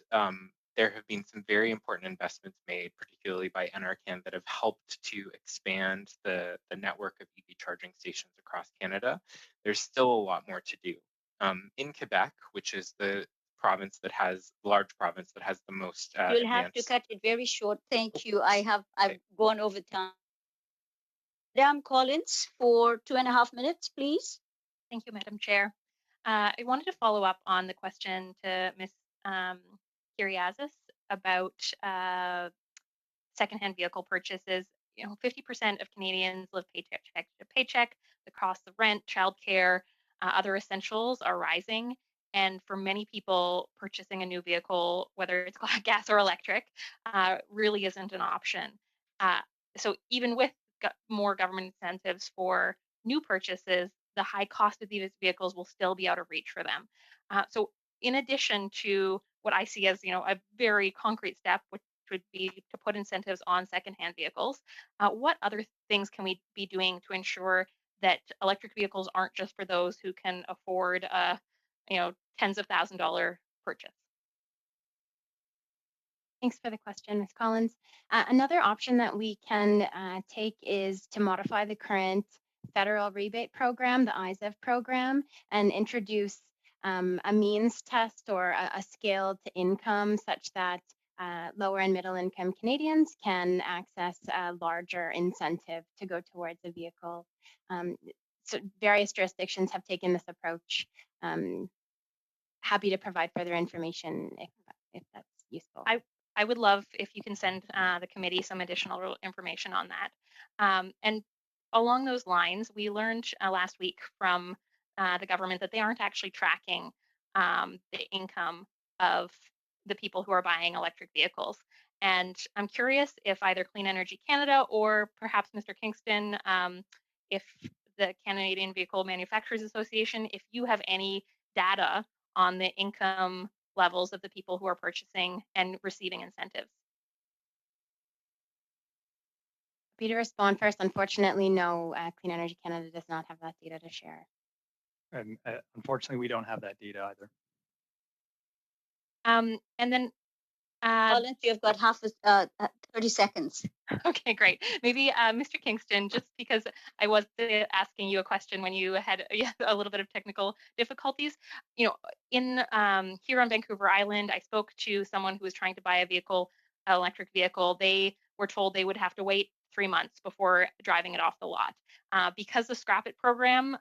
there have been some very important investments made, particularly by NRCan, that have helped to expand the network of EV charging stations across Canada. There's still a lot more to do. In Quebec, which is the large province that has the most You'll have to cut it very short. Thank you. I've gone over time. Madam Collins, for 2.5 minutes, please. Thank you, Madam Chair. I wanted to follow up on the question to Ms. Kyriazis about secondhand vehicle purchases. 50% of Canadians live paycheck to paycheck. The cost of rent, childcare, other essentials are rising. And for many people, purchasing a new vehicle, whether it's gas or electric, really isn't an option. So even with more government incentives for new purchases, the high cost of these vehicles will still be out of reach for them. So in addition to what I see as a very concrete step, which would be to put incentives on secondhand vehicles, what other things can we be doing to ensure that electric vehicles aren't just for those who can afford a tens of $1,000s purchase? Thanks for the question, Ms. Collins. Another option that we can take is to modify the current federal rebate program, the ISEV program, and introduce a means test or a scale to income such that lower and middle income Canadians can access a larger incentive to go towards a vehicle. So various jurisdictions have taken this approach. Happy to provide further information if that's useful. I would love if you can send the committee some additional information on that. And along those lines, we learned last week from the government that they aren't actually tracking the income of the people who are buying electric vehicles. And I'm curious if either Clean Energy Canada or perhaps Mr. Kingston, if the Canadian Vehicle Manufacturers Association, if you have any data on the income levels of the people who are purchasing and receiving incentives. Happy to respond first. Unfortunately, no, Clean Energy Canada does not have that data to share. And unfortunately, we don't have that data either. And then Collins, you've got 30 seconds. Okay, great. Maybe Mr. Kingston, just because I was asking you a question when you had a little bit of technical difficulties. In here on Vancouver Island, I spoke to someone who was trying to buy a vehicle, an electric vehicle. They were told they would have to wait 3 months before driving it off the lot. Because the Scrap It program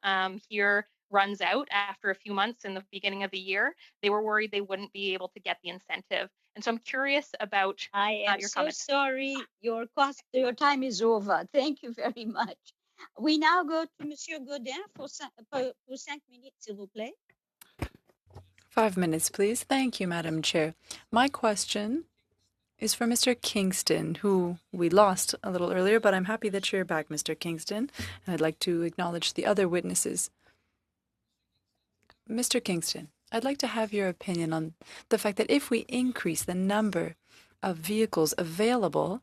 here runs out after a few months in the beginning of the year, they were worried they wouldn't be able to get the incentive. And so I'm curious about I am your so comments. sorry, your time is over. Thank you very much. We now go to Monsieur Godin for 5 minutes, s'il vous plaît. 5 minutes, please. Thank you, Madam Chair. My question is for Mr. Kingston, who we lost a little earlier, but I'm happy that you're back, Mr. Kingston, and I'd like to acknowledge the other witnesses. Mr. Kingston, I'd like to have your opinion on the fact that if we increase the number of vehicles available,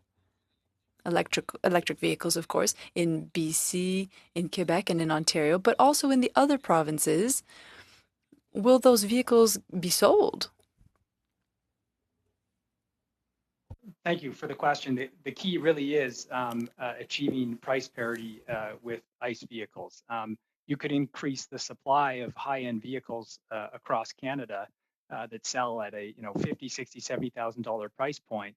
electric vehicles, of course, in BC, in Quebec, and in Ontario, but also in the other provinces, will those vehicles be sold? Thank you for the question. The key really is achieving price parity with ICE vehicles. You could increase the supply of high-end vehicles across Canada that sell at a $50,000, $60,000, $70,000 price point.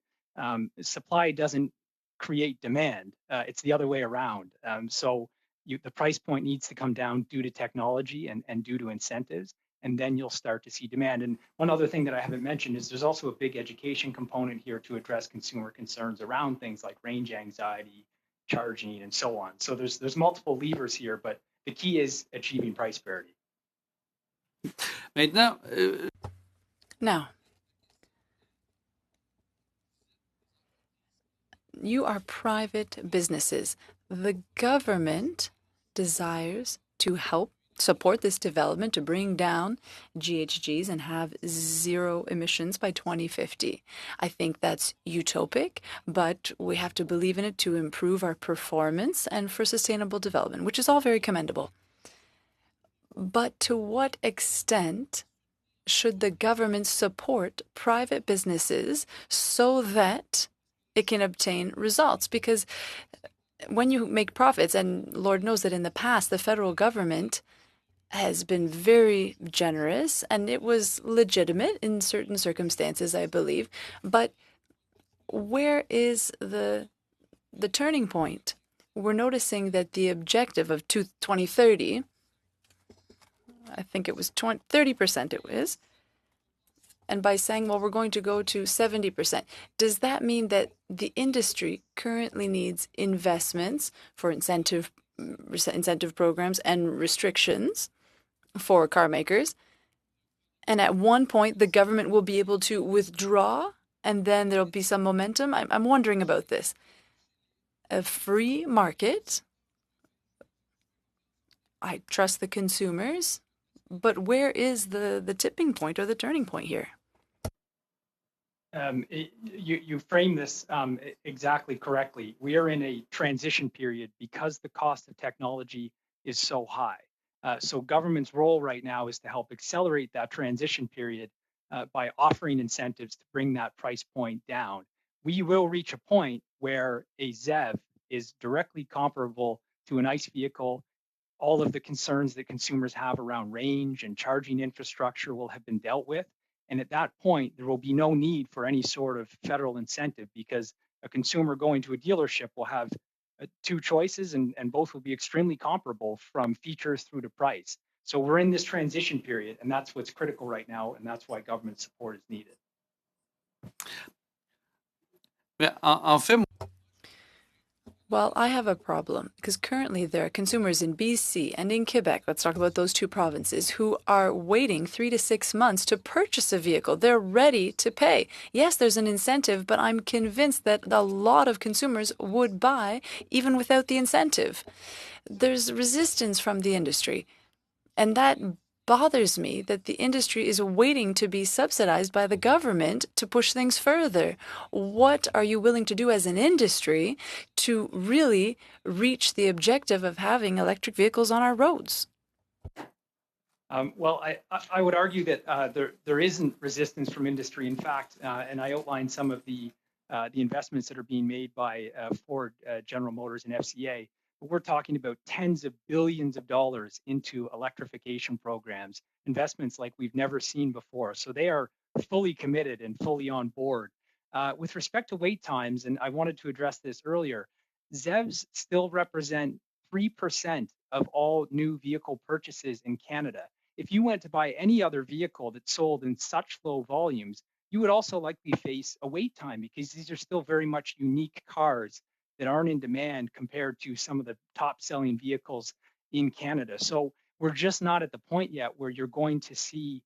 Supply doesn't create demand. It's the other way around. So the price point needs to come down due to technology and due to incentives, and then you'll start to see demand. And one other thing that I haven't mentioned is there's also a big education component here to address consumer concerns around things like range anxiety, charging, and so on. So there's multiple levers here, but the key is achieving price parity. Now, you are private businesses. The government desires to help support this development to bring down GHGs and have zero emissions by 2050. I think that's utopic, but we have to believe in it to improve our performance and for sustainable development, which is all very commendable. But to what extent should the government support private businesses so that it can obtain results? Because when you make profits, and Lord knows that in the past, the federal government has been very generous, and it was legitimate in certain circumstances, I believe. But where is the turning point? We're noticing that the objective of 2030, I think it was 30% it was, and by saying, well, we're going to go to 70%, does that mean that the industry currently needs investments for incentive programs and restrictions for car makers? And at one point, the government will be able to withdraw, and then there'll be some momentum. I'm wondering about this. A free market, I trust the consumers, but where is the tipping point or the turning point here? You frame this exactly correctly. We are in a transition period because the cost of technology is so high. So government's role right now is to help accelerate that transition period by offering incentives to bring that price point down. We will reach a point where a ZEV is directly comparable to an ICE vehicle. All of the concerns that consumers have around range and charging infrastructure will have been dealt with. And at that point, there will be no need for any sort of federal incentive because a consumer going to a dealership will have two choices and both will be extremely comparable from features through to price. So we're in this transition period, and that's what's critical right now, and that's why government support is needed. Well, I have a problem because currently there are consumers in BC and in Quebec, let's talk about those two provinces, who are waiting 3 to 6 months to purchase a vehicle. They're ready to pay. Yes, there's an incentive, but I'm convinced that a lot of consumers would buy even without the incentive. There's resistance from the industry, and that bothers me that the industry is waiting to be subsidized by the government to push things further. What are you willing to do as an industry to really reach the objective of having electric vehicles on our roads? Well, I would argue that there isn't resistance from industry. In fact, and I outlined some of the investments that are being made by Ford, General Motors, and FCA. But we're talking about tens of billions of dollars into electrification programs, investments like we've never seen before. So they are fully committed and fully on board. With respect to wait times, and I wanted to address this earlier, ZEVs still represent 3% of all new vehicle purchases in Canada. If you went to buy any other vehicle that sold in such low volumes, you would also likely face a wait time because these are still very much unique cars that aren't in demand compared to some of the top selling vehicles in Canada. So we're just not at the point yet where you're going to see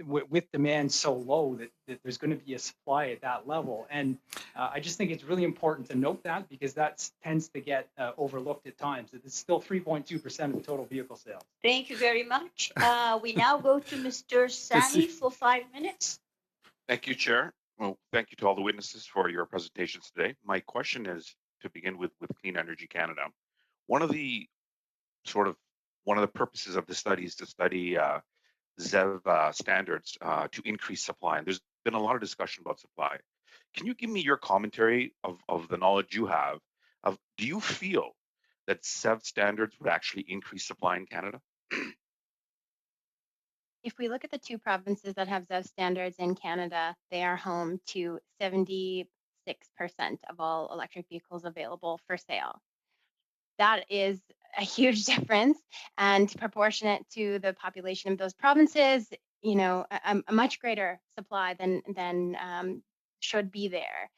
with demand so low that there's going to be a supply at that level. And I just think it's really important to note that because that tends to get overlooked at times. It's still 3.2% of the total vehicle sales. Thank you very much. We now go to Mr. Sani for 5 minutes. Thank you, Chair. Well, thank you to all the witnesses for your presentations today. My question is to begin with Clean Energy Canada. One of the purposes of the study is to study ZEV standards to increase supply. And there's been a lot of discussion about supply. Can you give me your commentary of the knowledge you have of, do you feel that ZEV standards would actually increase supply in Canada? If we look at the two provinces that have ZEV standards in Canada, they are home to 76% of all electric vehicles available for sale. That is a huge difference and proportionate to the population of those provinces, you know, a much greater supply than should be there.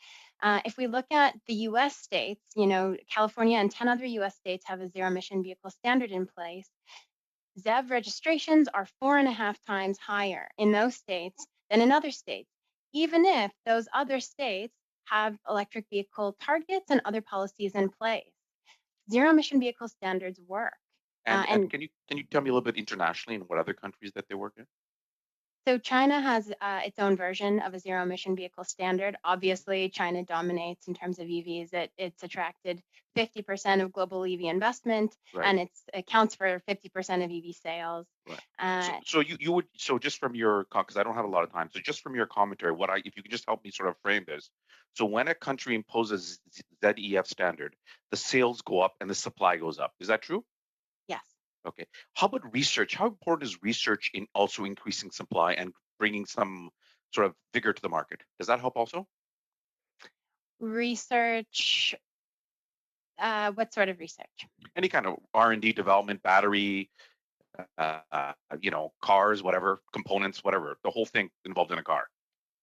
If we look at the US states, you know, California and 10 other US states have a zero emission vehicle standard in place. ZEV registrations are 4.5 times higher in those states than in other states, even if those other states have electric vehicle targets and other policies in place. Zero emission vehicle standards work. And can you tell me a little bit internationally in what other countries that they work in? So China has its own version of a zero emission vehicle standard. Obviously, China dominates in terms of EVs. It's attracted 50% of global EV investment, right, and it accounts for 50% of EV sales. Right. So you would, so just from your, because I don't have a lot of time, so just from your commentary, if you could just help me sort of frame this. So when a country imposes ZEV standard, the sales go up and the supply goes up. Is that true? Yes. Okay. How about research? How important is research in also increasing supply and bringing some sort of vigor to the market? Does that help also? Research, what sort of research? Any kind of R&D development, battery, cars, whatever, components, whatever, the whole thing involved in a car.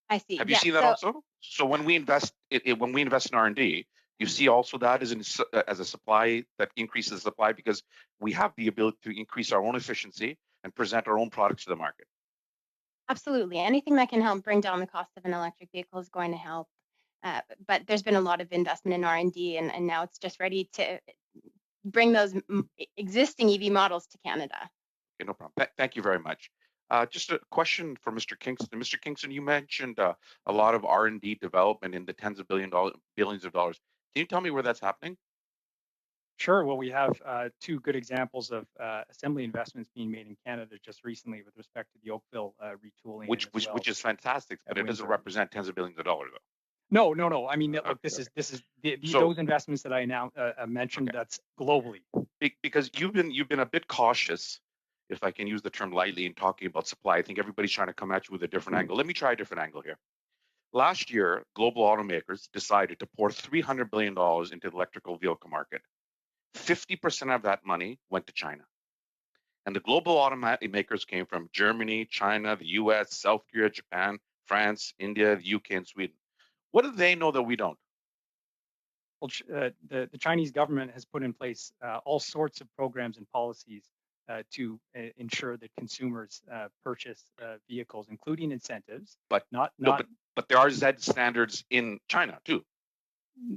I see. Have you seen that also? So when we invest when we invest in R&D, you see also that as a supply that increases supply because we have the ability to increase our own efficiency and present our own products to the market. Absolutely. Anything that can help bring down the cost of an electric vehicle is going to help. But there's been a lot of investment in R&D, and now it's just ready to bring those existing EV models to Canada. Okay, no problem. Thank you very much. Just a question for Mr. Kingston. Mr. Kingston, you mentioned a lot of R&D development in the tens of billions of dollars. Can you tell me where that's happening? Sure. Well, we have two good examples of assembly investments being made in Canada just recently with respect to the Oakville retooling. Which is fantastic, but it doesn't represent tens of billions of dollars, though. No. I mean, look, this is those investments that I now mentioned. Okay. That's globally. Because you've been a bit cautious, if I can use the term lightly, in talking about supply. I think everybody's trying to come at you with a different angle. Let me try a different angle here. Last year, global automakers decided to pour $300 billion into the electrical vehicle market. 50% of that money went to China. And the global automakers came from Germany, China, the US, South Korea, Japan, France, India, the UK, and Sweden. What do they know that we don't? Well, the Chinese government has put in place all sorts of programs and policies to ensure that consumers purchase vehicles, including incentives. But there are Z standards in China too.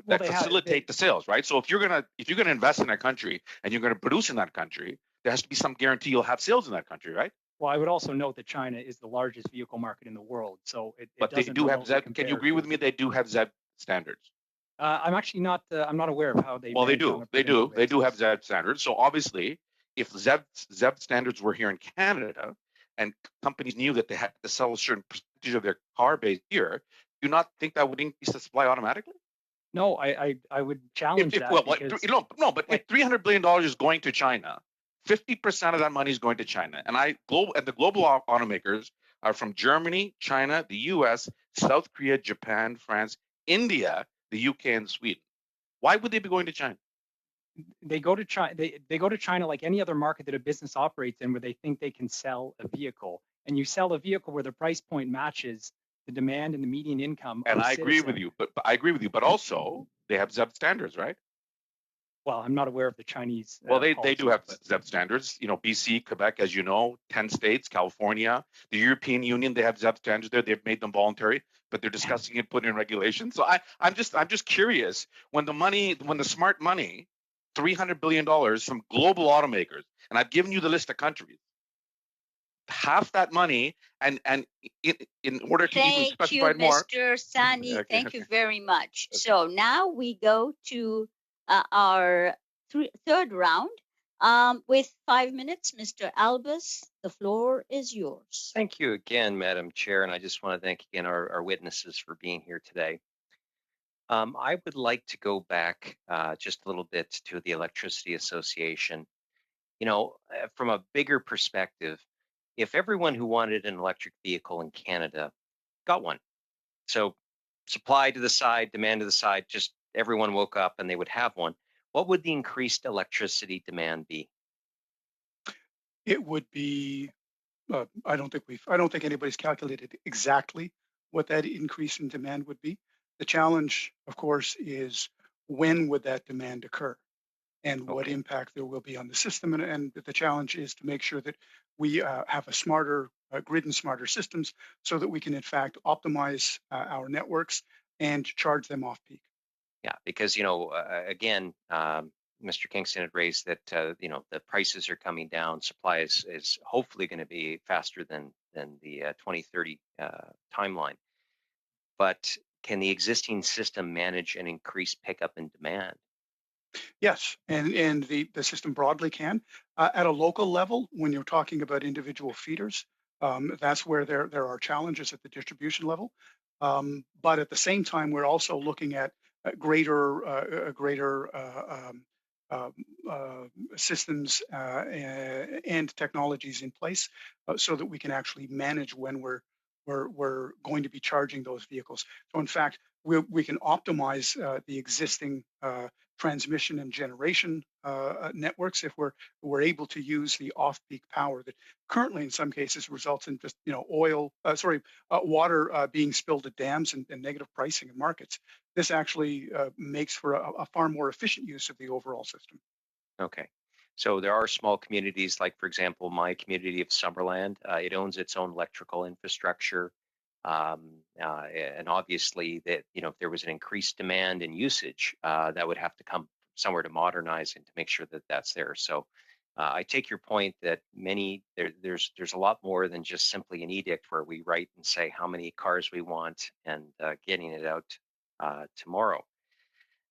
Well, that facilitate the sales, right? So if you're gonna invest in that country and you're gonna produce in that country, there has to be some guarantee you'll have sales in that country, right? Well, I would also note that China is the largest vehicle market in the world, so but they do have Z. Can you agree with me? They do have Z standards. I'm actually not. I'm not aware of how they. Well, they do. They do have Z standards. So obviously, if Z standards were here in Canada, and companies knew that they had to sell a certain percentage of their car base here, do you not think that would increase the supply automatically? No, I would challenge that. Well, because, but if $300 billion is going to China, 50% of that money is going to China. And the global automakers are from Germany, China, the US, South Korea, Japan, France, India, the UK, and Sweden. Why would they be going to China? They go to China. They go to China like any other market that a business operates in, where they think they can sell a vehicle. And you sell a vehicle where the price point matches the demand and the median income. And I agree with you, but also they have ZEB standards, right? Well, I'm not aware of the Chinese. Well, they do have ZEB standards. BC, Quebec, as you know, 10 states, California, the European Union, they have ZEB standards there. They've made them voluntary, but they're discussing it, putting in regulations. So I'm just curious, when the smart money, $300 billion from global automakers, and I've given you the list of countries, half that money, and in order to even specify more. Thank you, Mr. Sani. Okay, thank you very much. Okay. So now we go to our third round with 5 minutes. Mr. Albus, the floor is yours. Thank you again, Madam Chair, and I just want to thank again our witnesses for being here today. I would like to go back just a little bit to the Electricity Association. From a bigger perspective, if everyone who wanted an electric vehicle in Canada got one, so supply to the side, demand to the side, just everyone woke up and they would have one, what would the increased electricity demand be? It would be, I don't think anybody's calculated exactly what that increase in demand would be. The challenge, of course, is when would that demand occur? And what impact there will be on the system. And the challenge is to make sure that we have a smarter grid and smarter systems so that we can, in fact, optimize our networks and charge them off peak. Yeah, because, again, Mr. Kingston had raised that, the prices are coming down. Supply is hopefully going to be faster than the 2030 timeline. But can the existing system manage an increased pickup in demand? Yes, and the system broadly can. At a local level, when you're talking about individual feeders, that's where there are challenges at the distribution level. But at the same time, we're also looking at greater systems and technologies in place so that we can actually manage when we're going to be charging those vehicles. So in fact, we can optimize the existing transmission and generation networks if we're able to use the off-peak power that currently in some cases results in just water being spilled at dams and negative pricing in markets. This actually makes for a far more efficient use of the overall system. Okay. So there are small communities, like, for example, my community of Summerland. It owns its own electrical infrastructure. And obviously that, if there was an increased demand and usage, that would have to come somewhere to modernize and to make sure that that's there. So I take your point that there's a lot more than just simply an edict where we write and say how many cars we want and getting it out tomorrow.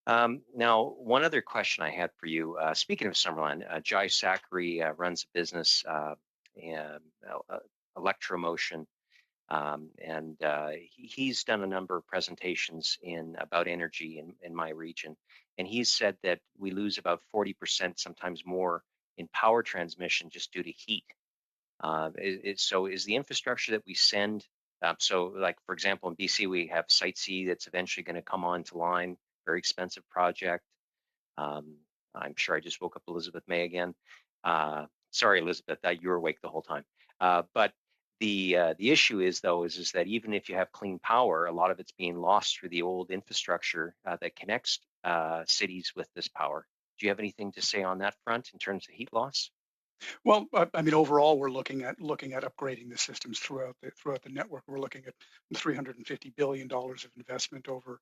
Now, one other question I had for you, speaking of Summerland, Jai Zachary runs a business, Electromotion, and he's done a number of presentations about energy in my region. And he's said that we lose about 40%, sometimes more, in power transmission just due to heat. So is the infrastructure that we send, so like, for example, in BC, we have Site C that's eventually going to come onto line, very expensive project. I'm sure I just woke up Elizabeth May again. Sorry, Elizabeth, you were awake the whole time. But the issue is that even if you have clean power, a lot of it's being lost through the old infrastructure that connects cities with this power. Do you have anything to say on that front in terms of heat loss? Well, I mean, overall, we're looking at upgrading the systems throughout the network. We're looking at $350 billion of investment over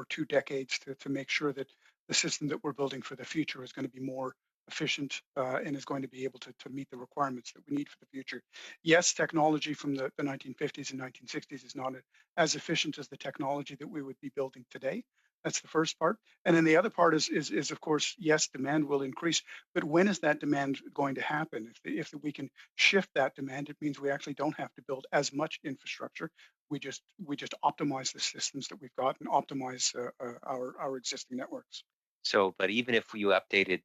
2 decades to make sure that the system that we're building for the future is going to be more efficient and is going to be able to meet the requirements that we need for the future. Yes, technology from the 1950s and 1960s is not as efficient as the technology that we would be building today. That's the first part. And then the other part is of course, yes, demand will increase, but when is that demand going to happen? If we can shift that demand, it means we actually don't have to build as much infrastructure. We just optimize the systems that we've got and optimize our existing networks. So, but even if you updated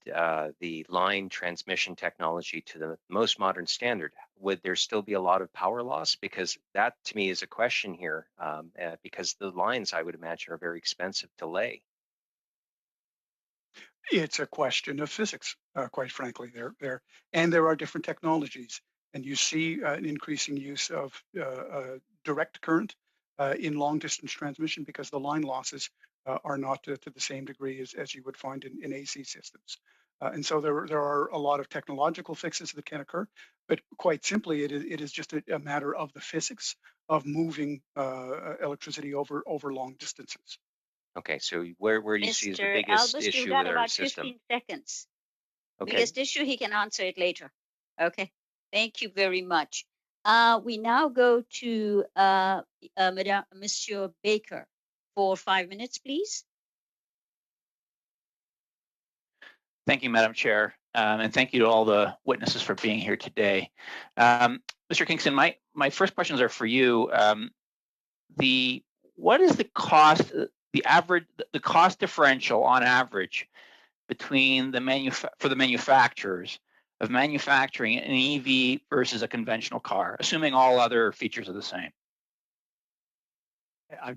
the line transmission technology to the most modern standard, would there still be a lot of power loss? Because that, to me, is a question here, because the lines, I would imagine, are very expensive to lay. It's a question of physics, quite frankly. There are different technologies, and you see an increasing use of direct current in long distance transmission because the line losses are not to the same degree as you would find in AC systems. And so there are a lot of technological fixes that can occur, but quite simply, it is just a matter of the physics of moving electricity over long distances. Okay, so where do you see as the Mr. biggest Albus, issue you've got with our about system? 15 seconds. Okay. Biggest issue, he can answer it later. Okay, thank you very much. We now go to Monsieur Baker for 5 minutes, please. Thank you, Madam Chair, and thank you to all the witnesses for being here today. Mr. Kingston, my first questions are for you. What is the cost, the cost differential on average between for the manufacturers of manufacturing an EV versus a conventional car, assuming all other features are the same?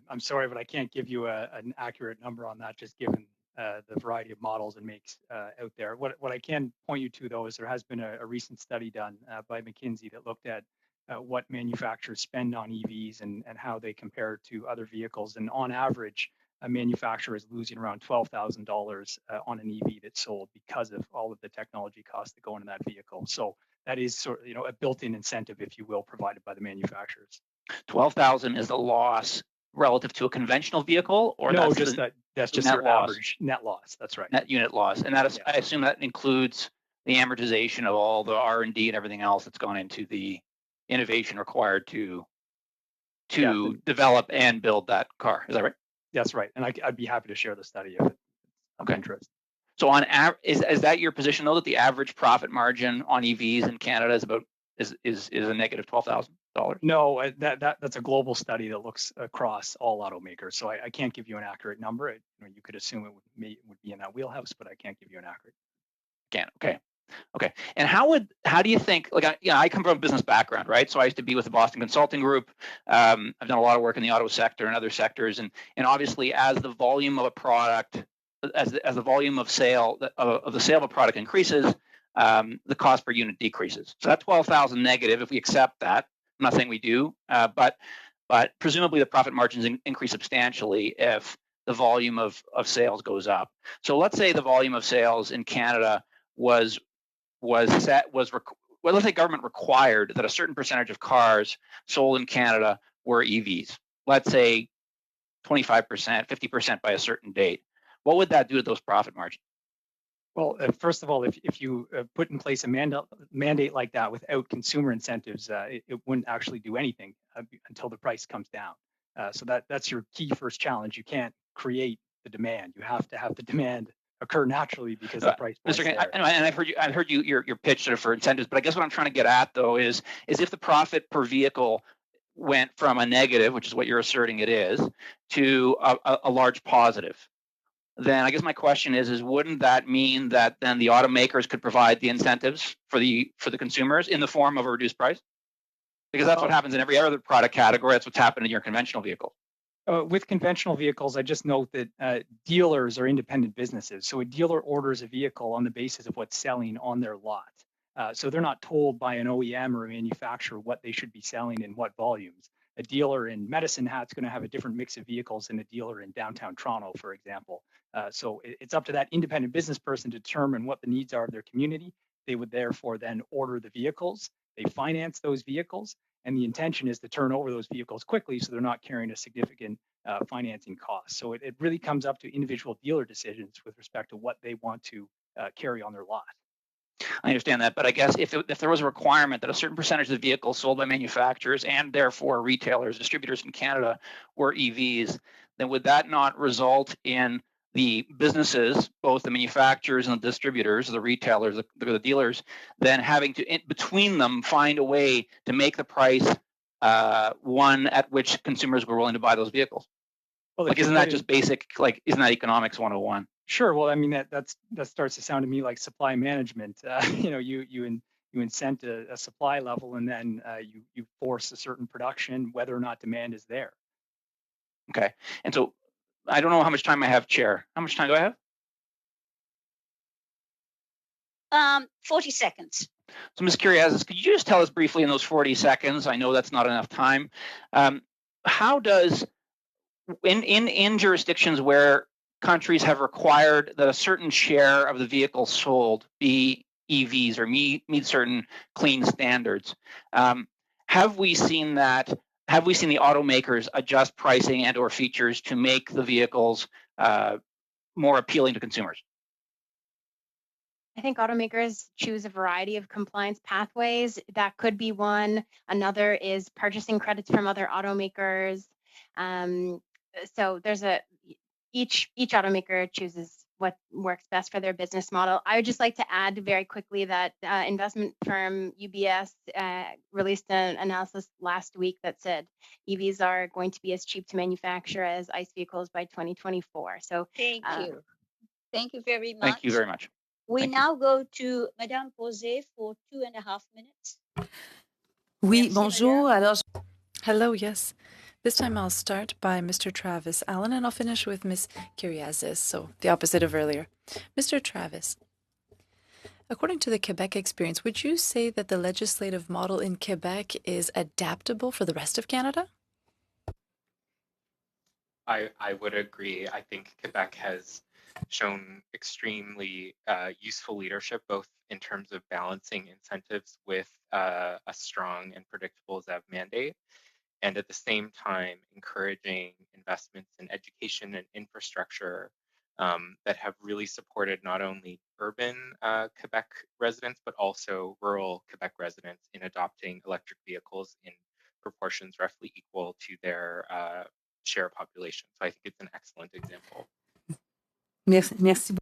I'm sorry, but I can't give you an accurate number on that, just given the variety of models and makes out there. What I can point you to, though, is there has been a recent study done by McKinsey that looked at what manufacturers spend on EVs and how they compare to other vehicles. And on average, a manufacturer is losing around $12,000 on an EV that's sold because of all of the technology costs that go into that vehicle. So that is sort of, a built-in incentive, if you will, provided by the manufacturers. 12,000 is the loss relative to a conventional vehicle, or no, that's just net your loss. Average net loss. That's right. Net unit loss, and that is, I assume that includes the amortization of all the R&D and everything else that's gone into the innovation required to develop and build that car. Is that right? That's right, and I'd be happy to share the study if it's of interest. So on average, is that your position, though, that the average profit margin on EVs in Canada is a negative 12,000? No, that's a global study that looks across all automakers. So I can't give you an accurate number. You could assume it would be in that wheelhouse, but I can't give you an accurate. Okay. And how do you think, like, I come from a business background, right? So I used to be with the Boston Consulting Group. I've done a lot of work in the auto sector and other sectors. And obviously as the volume of a product, as the volume of sale of the sale of a product increases, the cost per unit decreases. So that 12,000 negative, if we accept that, I'm not saying we do, but presumably the profit margins increase substantially if the volume of sales goes up. So let's say the volume of sales in Canada let's say government required that a certain percentage of cars sold in Canada were EVs. Let's say 25%, 50% by a certain date. What would that do to those profit margins? Well, first of all, if you put in place a mandate like that without consumer incentives, it wouldn't actually do anything until the price comes down. So that's your key first challenge. You can't create the demand. You have to have the demand occur naturally because the price point's Mr. there. And I've heard your pitch sort of for incentives, but I guess what I'm trying to get at though is if the profit per vehicle went from a negative, which is what you're asserting it is, to a large positive, then I guess my question is wouldn't that mean that then the automakers could provide the incentives for the consumers in the form of a reduced price? Because that's what happens in every other product category. That's what's happened in your conventional vehicle. With conventional vehicles, I just note that dealers are independent businesses. So a dealer orders a vehicle on the basis of what's selling on their lot. So they're not told by an OEM or a manufacturer what they should be selling in what volumes. A dealer in Medicine Hat's going to have a different mix of vehicles than a dealer in downtown Toronto, for example. So it's up to that independent business person to determine what the needs are of their community. They would therefore then order the vehicles. They finance those vehicles. And the intention is to turn over those vehicles quickly so they're not carrying a significant financing cost. So it really comes up to individual dealer decisions with respect to what they want to carry on their lot. I understand that, but I guess if there was a requirement that a certain percentage of the vehicles sold by manufacturers and therefore retailers, distributors in Canada were EVs, then would that not result in the businesses, both the manufacturers and the distributors, the retailers, the dealers, then having to, between them, find a way to make the price one at which consumers were willing to buy those vehicles? Well, like, isn't that just basic, like, isn't that economics 101? Sure. Well, I mean, that starts to sound to me like supply management. You incent a supply level, and then you force a certain production, whether or not demand is there. Okay. And so I don't know how much time I have, Chair. How much time do I have? 40 seconds. So, Ms. Kyriazis, could you just tell us briefly in those 40 seconds, I know that's not enough time, how does, in jurisdictions where countries have required that a certain share of the vehicles sold be EVs or meet certain clean standards, have we seen that? Have we seen the automakers adjust pricing and/or features to make the vehicles more appealing to consumers? I think automakers choose a variety of compliance pathways. That could be one. Another is purchasing credits from other automakers. So there's each automaker chooses what works best for their business model. I would just like to add very quickly that investment firm UBS released an analysis last week that said EVs are going to be as cheap to manufacture as ICE vehicles by 2024. So thank you. Thank you very much. Thank you very much. We now go to Madame Posé for 2.5 minutes. Oui, Merci, bonjour. Alors, hello, yes. This time I'll start by Mr. Travis Allen, and I'll finish with Ms. Kyriazis, so the opposite of earlier. Mr. Travis, according to the Quebec experience, would you say that the legislative model in Quebec is adaptable for the rest of Canada? I would agree. I think Quebec has shown extremely useful leadership, both in terms of balancing incentives with a strong and predictable ZEV mandate, and at the same time encouraging investments in education and infrastructure that have really supported not only urban Quebec residents, but also rural Quebec residents in adopting electric vehicles in proportions roughly equal to their share population. So I think it's an excellent example. Merci.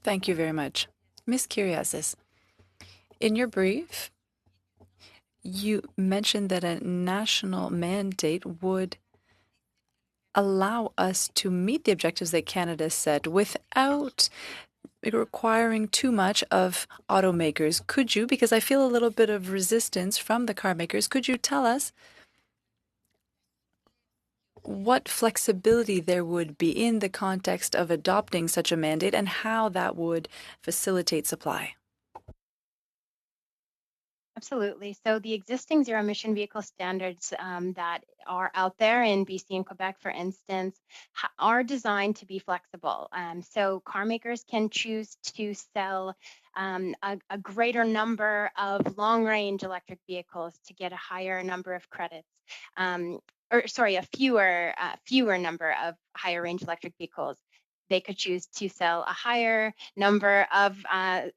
Thank you very much. Ms. Kyriazis, in your brief, You mentioned that a national mandate would allow us to meet the objectives that Canada set without requiring too much of automakers. Could you, because I feel a little bit of resistance from the car makers, could you tell us what flexibility there would be in the context of adopting such a mandate and how that would facilitate supply? Absolutely. So the existing zero emission vehicle standards that are out there in BC and Quebec, for instance, are designed to be flexible. So car makers can choose to sell a greater number of long range electric vehicles to get a higher number of credits. A fewer number of higher range electric vehicles. They could choose to sell a higher number of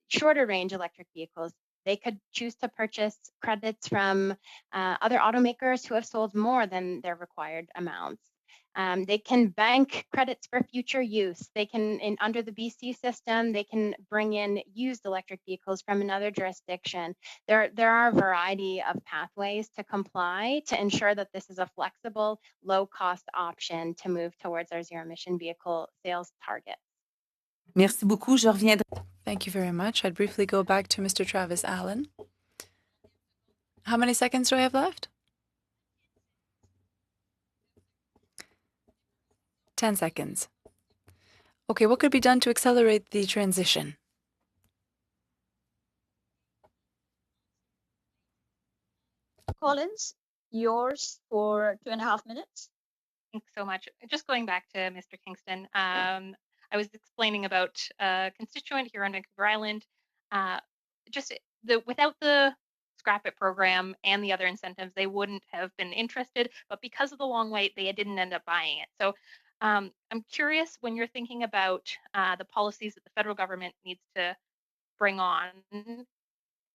shorter range electric vehicles. They could choose to purchase credits from other automakers who have sold more than their required amounts. They can bank credits for future use. They can, under the BC system, they can bring in used electric vehicles from another jurisdiction. There are a variety of pathways to comply to ensure that this is a flexible, low-cost option to move towards our zero-emission vehicle sales target. Merci beaucoup. Je reviendrai. Thank you very much. I'd briefly go back to Mr. Travis Allen. How many seconds do I have left? 10 seconds. Okay, what could be done to accelerate the transition? Collins, yours for 2.5 minutes. Thanks so much. Just going back to Mr. Kingston, I was explaining about a constituent here on Vancouver Island. Without the Scrap It program and the other incentives, they wouldn't have been interested. But because of the long wait, they didn't end up buying it. So I'm curious, when you're thinking about the policies that the federal government needs to bring on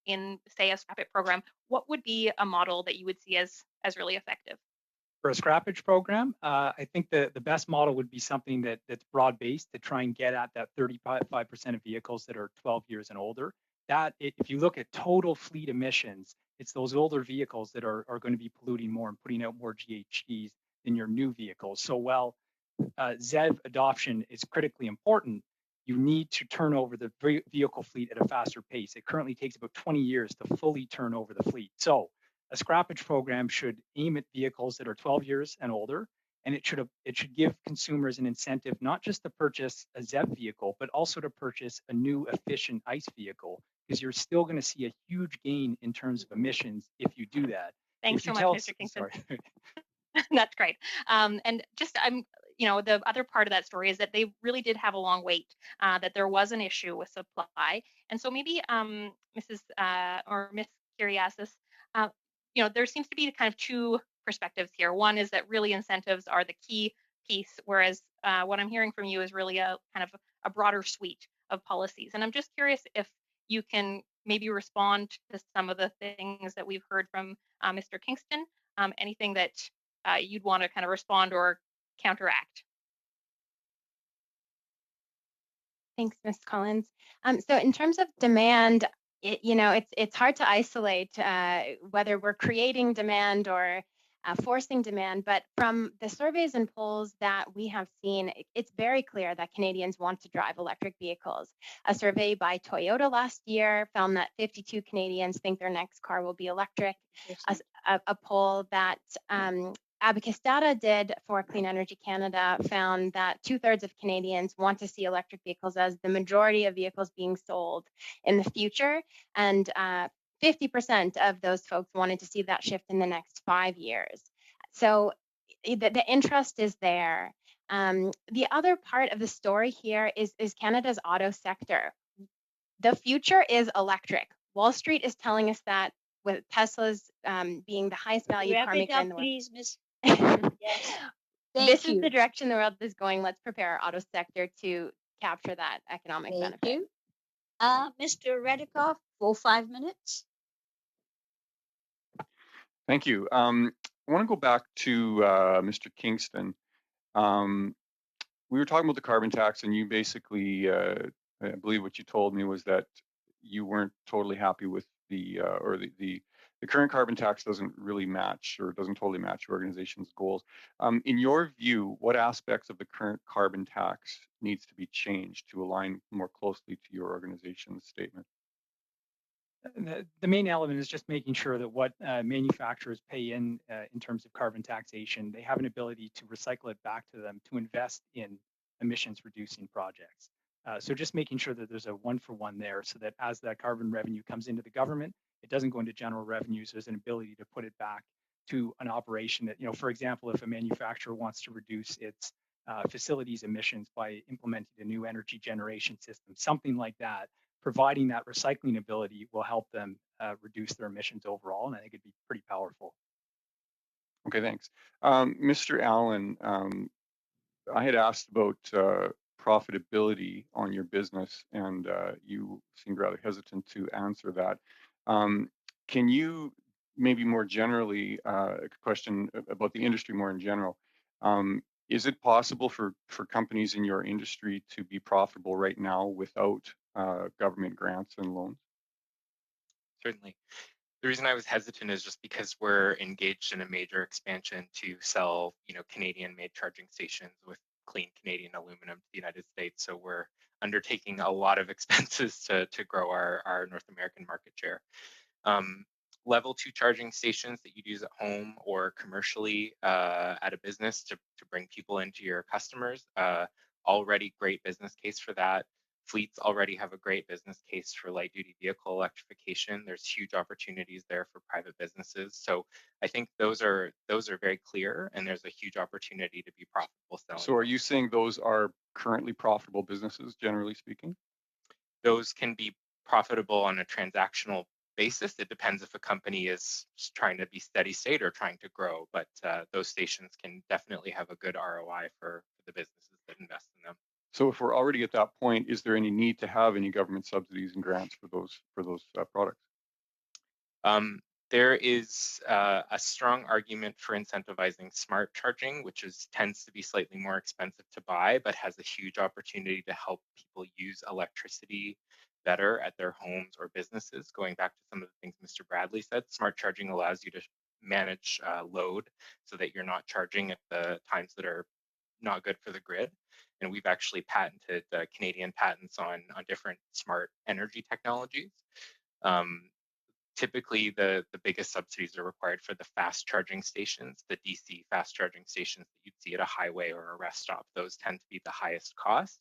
in, say, a Scrap It program, what would be a model that you would see as really effective? For a scrappage program, I think the best model would be something that's broad-based to try and get at that 35% of vehicles that are 12 years and older. If you look at total fleet emissions, it's those older vehicles that are going to be polluting more and putting out more GHGs than your new vehicles. So while ZEV adoption is critically important, you need to turn over the vehicle fleet at a faster pace. It currently takes about 20 years to fully turn over the fleet. So a scrappage program should aim at vehicles that are 12 years and older, and it should give consumers an incentive not just to purchase a ZEV vehicle, but also to purchase a new efficient ICE vehicle, because you're still going to see a huge gain in terms of emissions if you do that. Thanks so much, Mr. Kingston. That's great. And just the other part of that story is that they really did have a long wait, that there was an issue with supply. And so maybe Mrs. or Miss Kyriasis, there seems to be kind of two perspectives here. One is that really incentives are the key piece, whereas what I'm hearing from you is really a kind of a broader suite of policies. And I'm just curious if you can maybe respond to some of the things that we've heard from Mr. Kingston, anything that you'd want to kind of respond or counteract. Thanks, Ms. Collins. So in terms of demand, it's hard to isolate whether we're creating demand or forcing demand, but from the surveys and polls that we have seen, it's very clear that Canadians want to drive electric vehicles. A survey by Toyota last year found that 52 Canadians think their next car will be electric. A poll that Abacus Data did for Clean Energy Canada found that 2/3 of Canadians want to see electric vehicles as the majority of vehicles being sold in the future, and 50% of those folks wanted to see that shift in the next 5 years. So the interest is there. The other part of the story here is Canada's auto sector. The future is electric. Wall Street is telling us that, with Tesla's being the highest value car maker in the world. Please, Miss. Yes. This is the direction the world is going. Let's prepare our auto sector to capture that economic benefit. Thank you. Mr. Redikoff, for 5 minutes. Thank you. I want to go back to Mr. Kingston. We were talking about the carbon tax, and you basically, I believe what you told me was that you weren't totally happy with the current carbon tax doesn't really match or doesn't totally match your organization's goals. In your view, what aspects of the current carbon tax needs to be changed to align more closely to your organization's statement? The main element is just making sure that what manufacturers pay in terms of carbon taxation, they have an ability to recycle it back to them to invest in emissions reducing projects. So just making sure that there's a one-for-one there so that as that carbon revenue comes into the government, it doesn't go into general revenues. There's an ability to put it back to an operation that, for example, if a manufacturer wants to reduce its facilities emissions by implementing a new energy generation system, something like that, providing that recycling ability will help them reduce their emissions overall, and I think it'd be pretty powerful. Okay, thanks. Mr. Allen, I had asked about profitability on your business, and you seemed rather hesitant to answer that. Can you maybe more generally, a question about the industry more in general, is it possible for companies in your industry to be profitable right now without government grants and loans? Certainly. The reason I was hesitant is just because we're engaged in a major expansion to sell, Canadian-made charging stations with clean Canadian aluminum to the United States. So we're undertaking a lot of expenses to grow our North American market share. Level 2 charging stations that you'd use at home or commercially at a business to bring people into your customers, already great business case for that. Fleets already have a great business case for light duty vehicle electrification. There's huge opportunities there for private businesses. So I think those are very clear, and there's a huge opportunity to be profitable selling. So are you saying those are currently profitable businesses, generally speaking? Those can be profitable on a transactional basis. It depends if a company is trying to be steady state or trying to grow, but those stations can definitely have a good ROI for the businesses that invest in them. So if we're already at that point, is there any need to have any government subsidies and grants for those products? There is a strong argument for incentivizing smart charging, which tends to be slightly more expensive to buy, but has a huge opportunity to help people use electricity better at their homes or businesses. Going back to some of the things Mr. Bradley said, smart charging allows you to manage load so that you're not charging at the times that are not good for the grid. And we've actually patented Canadian patents on different smart energy technologies. Typically, the biggest subsidies are required for the fast charging stations, the DC fast charging stations that you'd see at a highway or a rest stop. Those tend to be the highest cost.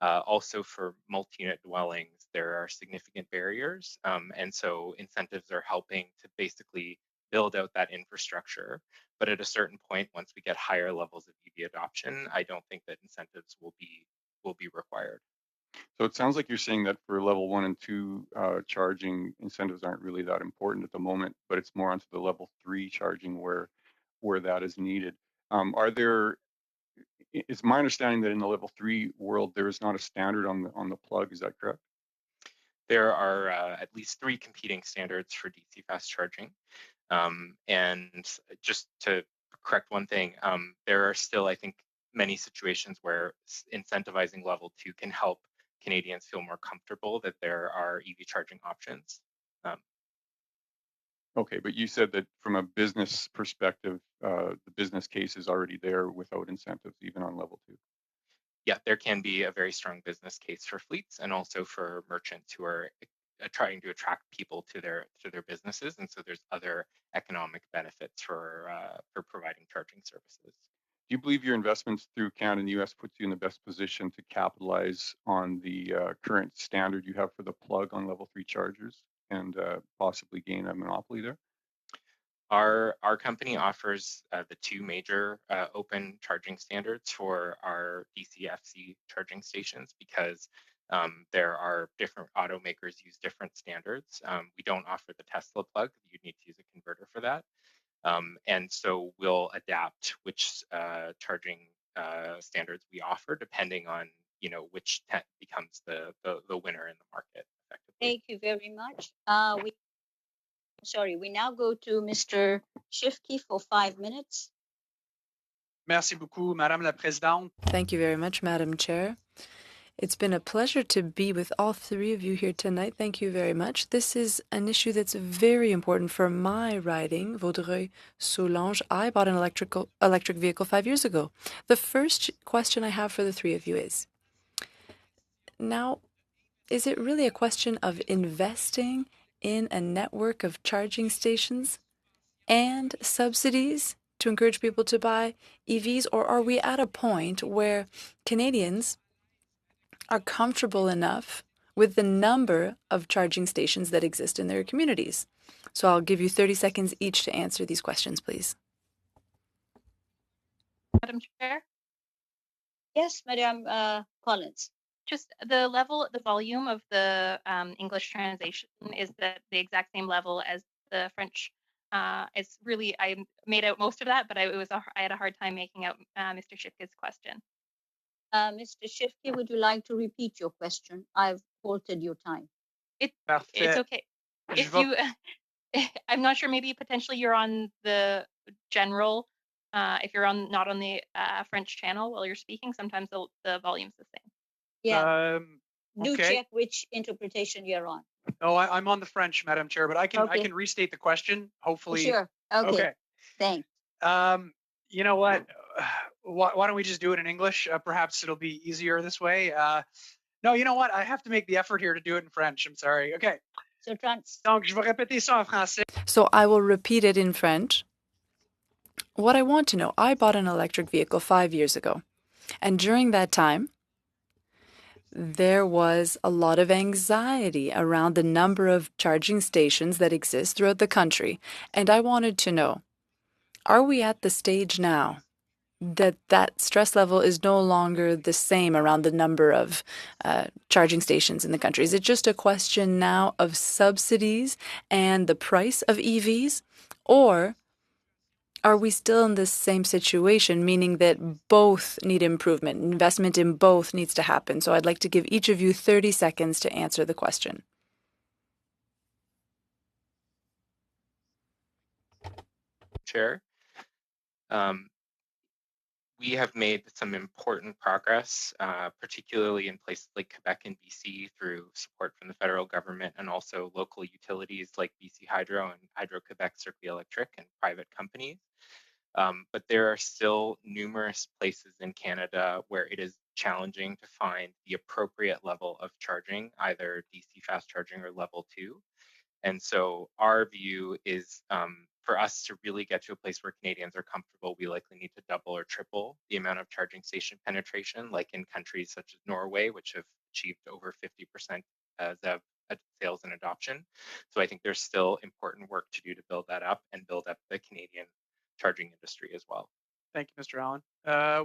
Also for multi-unit dwellings, there are significant barriers. And so incentives are helping to basically build out that infrastructure. But at a certain point, once we get higher levels of EV adoption, I don't think that incentives will be required. So it sounds like you're saying that for level 1 and 2 charging, incentives aren't really that important at the moment, but it's more onto the level 3 charging where that is needed. It's my understanding that in the level 3 world, there is not a standard on the plug. Is that correct? There are at least 3 competing standards for DC fast charging. And just to correct one thing, there are still, I think, many situations where incentivizing level 2 can help Canadians feel more comfortable that there are EV charging options. Okay, but you said that from a business perspective, the business case is already there without incentives, even on level 2. Yeah, there can be a very strong business case for fleets and also for merchants who are trying to attract people to their businesses, and so there's other economic benefits for providing charging services. Do you believe your investments through Canada and the US puts you in the best position to capitalize on the current standard you have for the plug on level 3 chargers and possibly gain a monopoly there? Our company offers the 2 major open charging standards for our DCFC charging stations because there are different automakers use different standards. We don't offer the Tesla plug. You'd need to use a converter for that. And so we'll adapt which charging standards we offer depending on which becomes the winner in the market effectively. Thank you very much. We now go to Mr. Shifke for 5 minutes. Merci beaucoup, Madame la Présidente. Thank you very much, Madam Chair. It's been a pleasure to be with all three of you here tonight. Thank you very much. This is an issue that's very important for my riding, Vaudreuil-Soulanges. I bought an electric vehicle 5 years ago. The first question I have for the three of you is, now, is it really a question of investing in a network of charging stations and subsidies to encourage people to buy EVs, or are we at a point where Canadians are comfortable enough with the number of charging stations that exist in their communities? So I'll give you 30 seconds each to answer these questions, please. Madam Chair? Yes, Madam Collins. Just the level, the volume of the English translation is the exact same level as the French. It's really, I made out most of that, but I had a hard time making out Mr. Shipke's question. Mr. Shifke, would you like to repeat your question? I've halted your time. It's okay. If you, I'm not sure, maybe potentially you're on the general, if you're not on the French channel while you're speaking, sometimes the volume's the same. Yeah. Okay. Do check which interpretation you're on. Oh, I'm on the French, Madam Chair, but I can restate the question. Hopefully. Sure. Okay. Thanks. You know what? Why don't we just do it in English? Perhaps it'll be easier this way. No, you know what? I have to make the effort here to do it in French. I'm sorry. Okay. Donc, je vais répéter ça en français. So I will repeat it in French. What I want to know, I bought an electric vehicle 5 years ago, and during that time, there was a lot of anxiety around the number of charging stations that exist throughout the country. And I wanted to know, are we at the stage now that stress level is no longer the same around the number of charging stations in the country? Is it just a question now of subsidies and the price of EVs? Or are we still in the same situation, meaning that both need improvement, investment in both needs to happen? So I'd like to give each of you 30 seconds to answer the question. Chair, we have made some important progress, particularly in places like Quebec and BC through support from the federal government and also local utilities like BC Hydro and Hydro-Quebec Circuit Electric and private companies. But there are still numerous places in Canada where it is challenging to find the appropriate level of charging, either DC fast charging or level 2. And so our view is for us to really get to a place where Canadians are comfortable, we likely need to double or triple the amount of charging station penetration, like in countries such as Norway, which have achieved over 50% as of sales and adoption. So I think there's still important work to do to build that up and build up the Canadian charging industry as well. Thank you, Mr. Allen.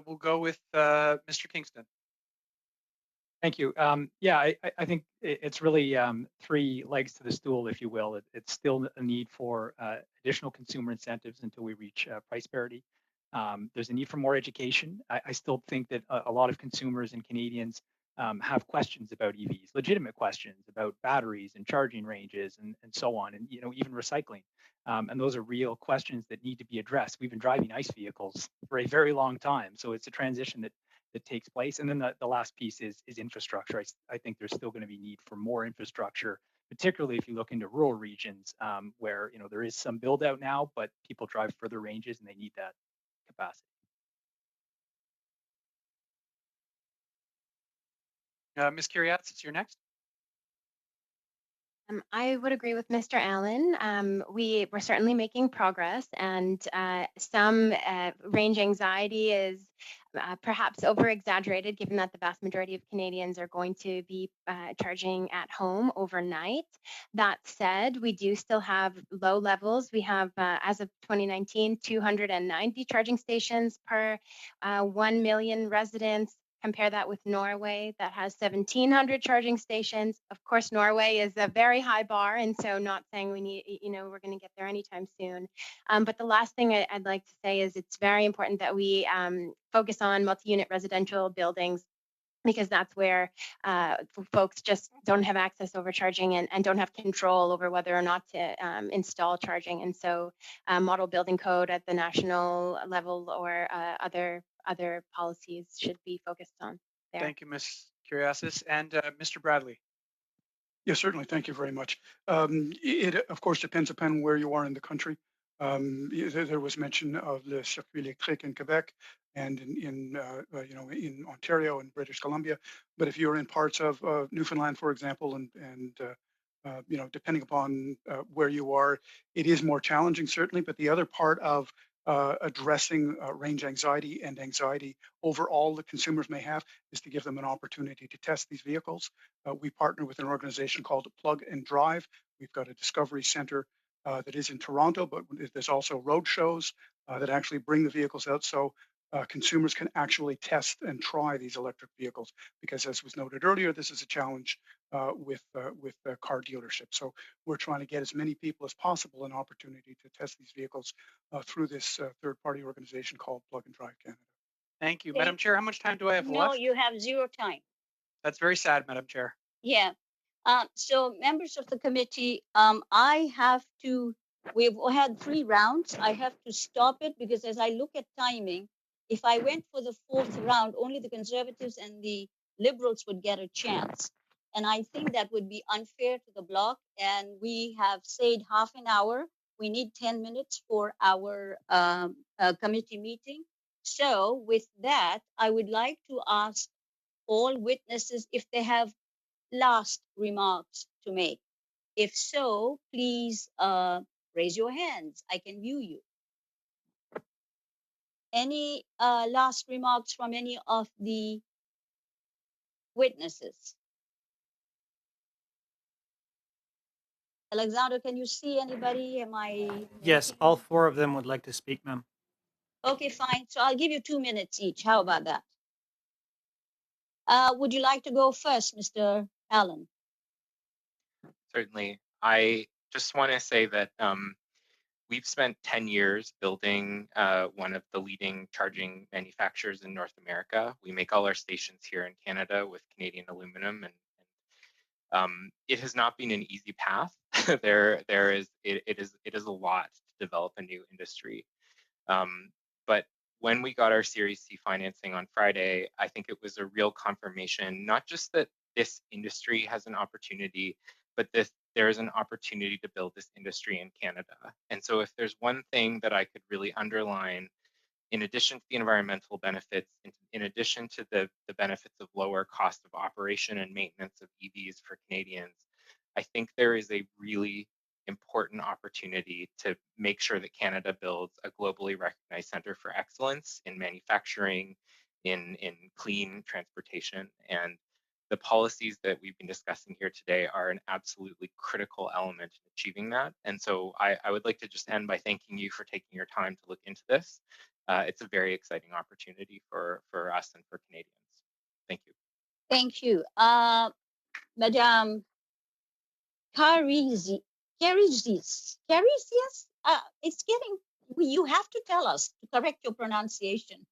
We'll go with Mr. Kingston. Thank you. Yeah, I think it's really three legs to the stool, if you will. It's still a need for additional consumer incentives until we reach price parity. There's a need for more education. I still think that a lot of consumers and Canadians have questions about EVs, legitimate questions about batteries and charging ranges and so on, and even recycling. And those are real questions that need to be addressed. We've been driving ICE vehicles for a very long time, so it's a transition that takes place. And then the last piece is infrastructure. I think there's still going to be need for more infrastructure, particularly if you look into rural regions where there is some build out now, but people drive further ranges and they need that capacity. Ms. Kyriatis, you're next. I would agree with Mr. Allen. We're certainly making progress, and some range anxiety is perhaps over-exaggerated, given that the vast majority of Canadians are going to be charging at home overnight. That said, we do still have low levels. We have, as of 2019, 290 charging stations per 1 million residents. Compare that with Norway, that has 1,700 charging stations. Of course, Norway is a very high bar, and so not saying we need, we're going to get there anytime soon. But the last thing I'd like to say is it's very important that we focus on multi-unit residential buildings, because that's where folks just don't have access over charging and don't have control over whether or not to install charging. And so model building code at the national level or other policies should be focused on there. Thank you, Ms. Kyriasis, and Mr. Bradley. Yes, certainly. Thank you very much. It, of course, depends upon where you are in the country. There was mention of the circuit électrique in Quebec and in Ontario and British Columbia. But if you're in parts of Newfoundland, for example, and depending upon where you are, it is more challenging, certainly. But the other part of addressing range anxiety and anxiety overall that consumers may have is to give them an opportunity to test these vehicles. We partner with an organization called Plug and Drive. We've got a discovery center that is in Toronto, but there's also road shows that actually bring the vehicles out so consumers can actually test and try these electric vehicles. Because as was noted earlier, this is a challenge with car dealerships. So we're trying to get as many people as possible an opportunity to test these vehicles through this third-party organization called Plug and Drive Canada. Thank you. Madam Chair, how much time do I have left? No, you have zero time. That's very sad, Madam Chair. Yeah. So members of the committee, we've had 3 rounds. I have to stop it because as I look at timing, if I went for the 4th round, only the Conservatives and the Liberals would get a chance. And I think that would be unfair to the bloc. And we have said half an hour. We need 10 minutes for our committee meeting. So with that, I would like to ask all witnesses if they have last remarks to make. If so, please raise your hands. I can view you. Any last remarks from any of the witnesses? Alexander, can you see anybody? Yes, all 4 of them would like to speak, ma'am. Okay, fine. So I'll give you 2 minutes each. How about that? Would you like to go first, Mr. Allen? Certainly. I just want to say that we've spent 10 years building one of the leading charging manufacturers in North America. We make all our stations here in Canada with Canadian aluminum, and it has not been an easy path. It is a lot to develop a new industry. But when we got our Series C financing on Friday, I think it was a real confirmation, not just that this industry has an opportunity, but there is an opportunity to build this industry in Canada. And so if there's one thing that I could really underline, in addition to the environmental benefits, in addition to the benefits of lower cost of operation and maintenance of EVs for Canadians, I think there is a really important opportunity to make sure that Canada builds a globally recognized center for excellence in manufacturing, in clean transportation. And the policies that we've been discussing here today are an absolutely critical element in achieving that. And so I would like to just end by thanking you for taking your time to look into this. It's a very exciting opportunity for us and for Canadians. Thank you. Thank you. Madame Carisius. It's getting, you have to tell us to correct your pronunciation.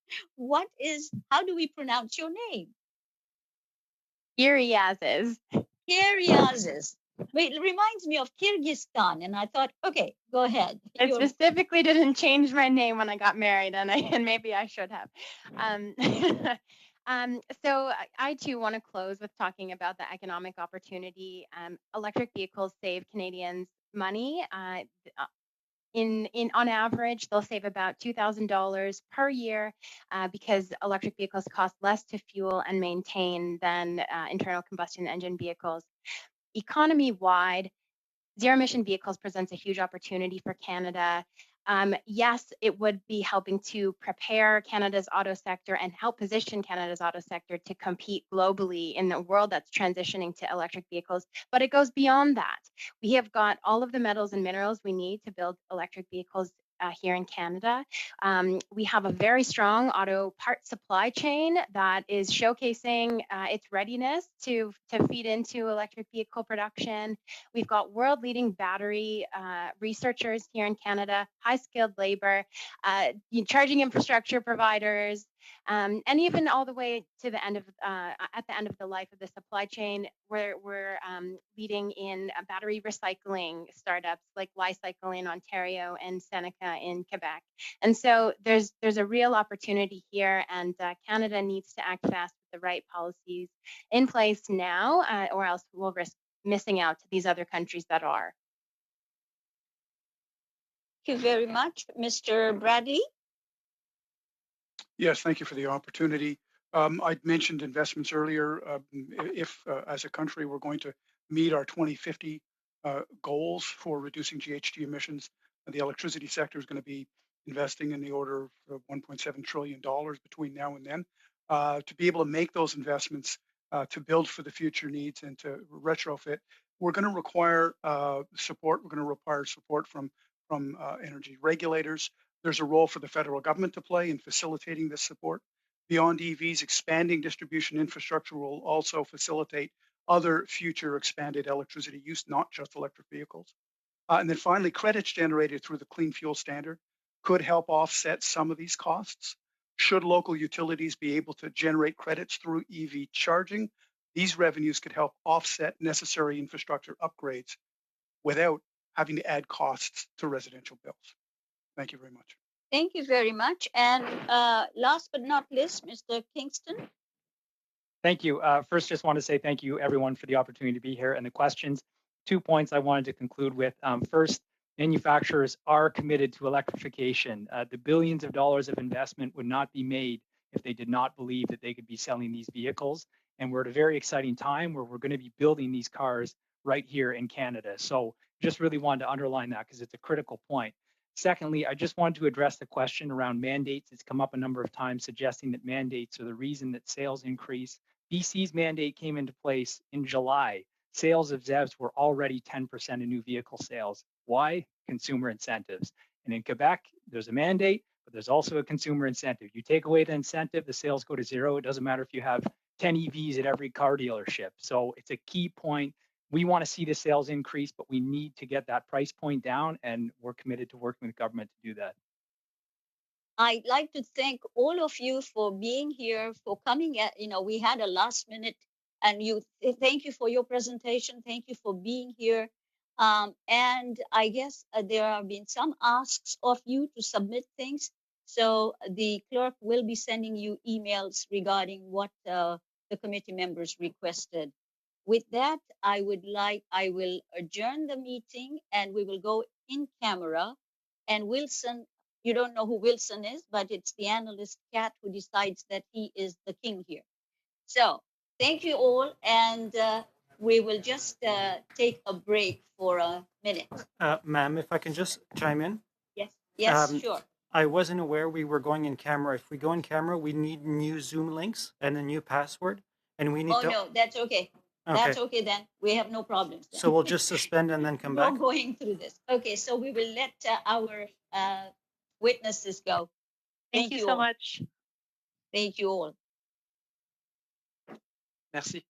How do we pronounce your name? Kyriasis. Kyriasis. Wait, it reminds me of Kyrgyzstan, and I thought, okay, go ahead. I specifically didn't change my name when I got married, and maybe I should have. So I too want to close with talking about the economic opportunity. Electric vehicles save Canadians money. On average, they'll save about $2,000 per year because electric vehicles cost less to fuel and maintain than internal combustion engine vehicles. Economy-wide, zero-emission vehicles presents a huge opportunity for Canada. Yes, it would be helping to prepare Canada's auto sector and help position Canada's auto sector to compete globally in a world that's transitioning to electric vehicles, but it goes beyond that. We have got all of the metals and minerals we need to build electric vehicles here in Canada. We have a very strong auto part supply chain that is showcasing its readiness to feed into electric vehicle production. We've got world-leading battery researchers here in Canada, high-skilled labor, charging infrastructure providers, and even all the way to the end of at the end of the life of the supply chain, where we're leading in battery recycling startups like Li-Cycle in Ontario and Seneca in Quebec. And so there's a real opportunity here, and Canada needs to act fast with the right policies in place now, or else we'll risk missing out to these other countries that are. Thank you very much. Mr. Bradley? Yes, thank you for the opportunity. I'd mentioned investments earlier. If, as a country, we're going to meet our 2050 goals for reducing GHG emissions, the electricity sector is going to be investing in the order of $1.7 trillion between now and then. To be able to make those investments, to build for the future needs and to retrofit, we're going to require support. We're going to require support from energy regulators. There's a role for the federal government to play in facilitating this support. Beyond EVs, expanding distribution infrastructure will also facilitate other future expanded electricity use, not just electric vehicles. And then finally, credits generated through the Clean Fuel Standard could help offset some of these costs. Should local utilities be able to generate credits through EV charging, these revenues could help offset necessary infrastructure upgrades without having to add costs to residential bills. Thank you very much. Thank you very much. And last but not least, Mr. Kingston. Thank you. First, just want to say thank you, everyone, for the opportunity to be here and the questions. 2 points I wanted to conclude with. First, manufacturers are committed to electrification. The billions of dollars of investment would not be made if they did not believe that they could be selling these vehicles. And we're at a very exciting time where we're going to be building these cars right here in Canada. So just really wanted to underline that because it's a critical point. Secondly, I just wanted to address the question around mandates. It's come up a number of times suggesting that mandates are the reason that sales increase. BC's mandate came into place in July. Sales of ZEVs were already 10% of new vehicle sales. Why? Consumer incentives. And in Quebec, there's a mandate, but there's also a consumer incentive. You take away the incentive, the sales go to zero. It doesn't matter if you have 10 EVs at every car dealership. So it's a key point. We want to see the sales increase, but we need to get that price point down, and we're committed to working with government to do that. I'd like to thank all of you for being here, for coming. We had a last minute, and thank you for your presentation. Thank you for being here. And I guess there have been some asks of you to submit things. So the clerk will be sending you emails regarding what the committee members requested. With that, I will adjourn the meeting and we will go in camera. And Wilson, you don't know who Wilson is, but it's the analyst cat who decides that he is the king here. So thank you all. And we will just take a break for a minute. Ma'am, if I can just chime in. Yes, sure. I wasn't aware we were going in camera. If we go in camera, we need new Zoom links and a new password. And we need to... no, that's okay. Okay. That's okay then. We have no problems then. So we'll just suspend and then come back? No going through this. Okay, so we will let our witnesses go. Thank you so all. much. Thank you all. Merci.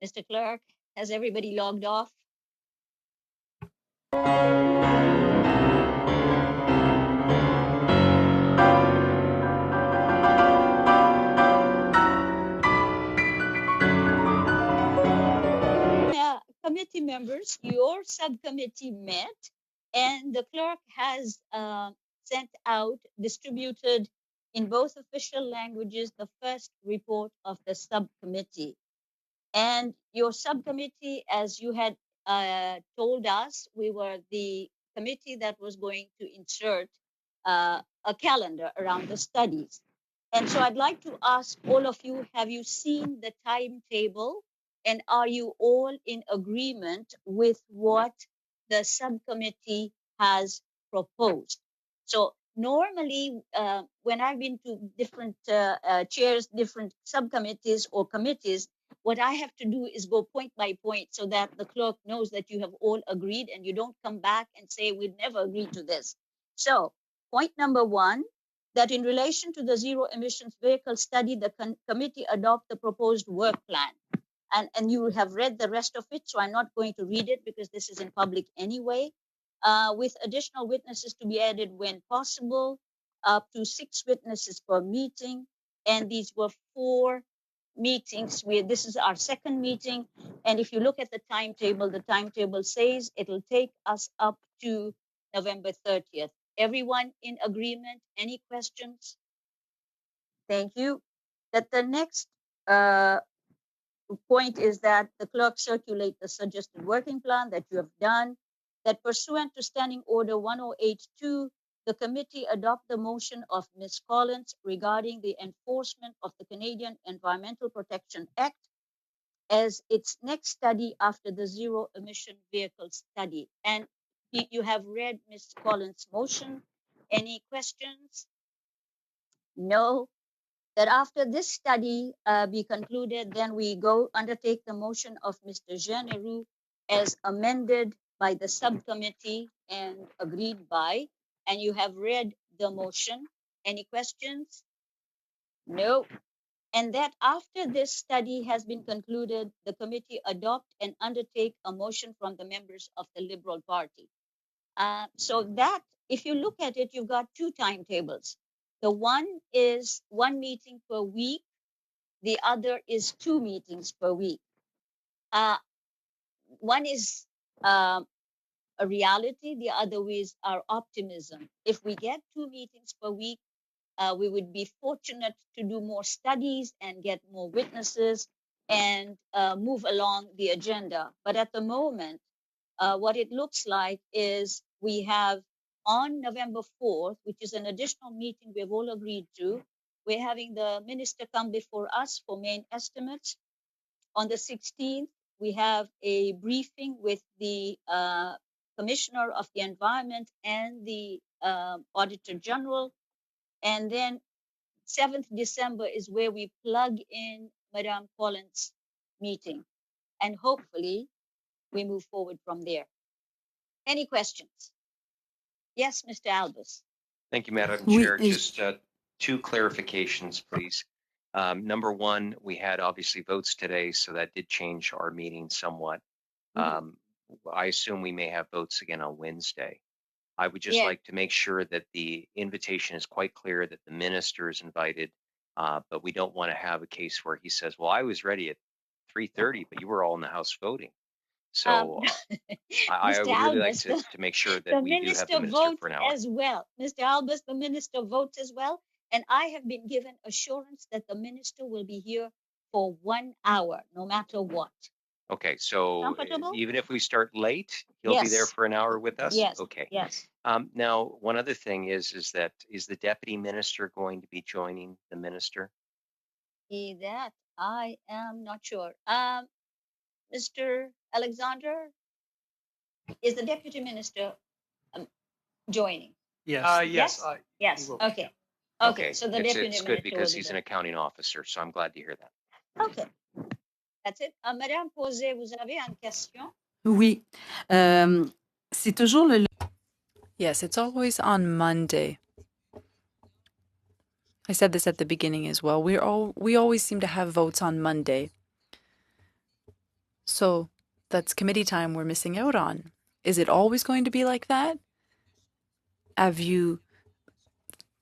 Mr. Clerk, has everybody logged off? Committee members, your subcommittee met, and the clerk has sent out, distributed in both official languages, the first report of the subcommittee. And your subcommittee, as you had told us, we were the committee that was going to insert a calendar around the studies. And so I'd like to ask all of you, have you seen the timetable? And are you all in agreement with what the subcommittee has proposed? So normally, when I've been to different chairs, different subcommittees or committees, what I have to do is go point by point so that the clerk knows that you have all agreed and you don't come back and say, we'd never agreed to this. So point number one, that in relation to the zero emissions vehicle study, the committee adopt the proposed work plan. And you have read the rest of it, so I'm not going to read it because this is in public anyway. With additional witnesses to be added when possible, up to 6 witnesses per meeting. And these were 4 meetings. This is our second meeting. And if you look at the timetable says it'll take us up to November 30th. Everyone in agreement? Any questions? Thank you. That the next point is that the clerk circulate the suggested working plan that you have done, that pursuant to Standing Order 1082, the committee adopt the motion of Ms. Collins regarding the enforcement of the Canadian Environmental Protection Act as its next study after the zero emission vehicle study. And you have read Ms. Collins' motion. Any questions? No. That after this study be concluded, then we go undertake the motion of Mr. Jean Leroux as amended by the subcommittee and agreed by, and you have read the motion. Any questions? No. And that after this study has been concluded, the committee adopt and undertake a motion from the members of the Liberal Party. So that, if you look at it, you've got two timetables. The one is one meeting per week. The other is two meetings per week. One is a reality. The other is our optimism. If we get two meetings per week, we would be fortunate to do more studies and get more witnesses and move along the agenda. But at the moment, what it looks like is we have on November 4th, which is an additional meeting we've all agreed to, we're having the minister come before us for main estimates. On the 16th, we have a briefing with the Commissioner of the Environment and the Auditor General. And then 7th December is where we plug in Madame Collins' meeting. And hopefully we move forward from there. Any questions? Yes, Mr. Albus. Thank you, Madam Oui, Chair. Just two clarifications, please. Number one, we had obviously votes today, so that did change our meeting somewhat. I assume we may have votes again on Wednesday. I would just like to make sure that the invitation is quite clear that the minister is invited, but we don't want to have a case where he says, well, I was ready at 3:30, but you were all in the House voting. So I would really like to make sure that we do have the minister for an hour. As well. Mr. Albus, the minister votes as well. And I have been given assurance that the minister will be here for 1 hour, no matter what. Okay, so even if we start late, he'll be there for an hour with us? Yes. Okay. Yes. Now, one other thing is the deputy minister going to be joining the minister? That I am not sure. Mr. Alexander, is the deputy minister joining? Yes. Yes. Yes. Okay. Okay. So the deputy it's minister good because will he's be an accounting officer, so I'm glad to hear that. Okay. That's it. Madame Posé, vous avez une question? Oui. C'est toujours le... Yes, it's always on Monday. I said this at the beginning as well. We always seem to have votes on Monday. So that's committee time we're missing out on. Is it always going to be like that? Have you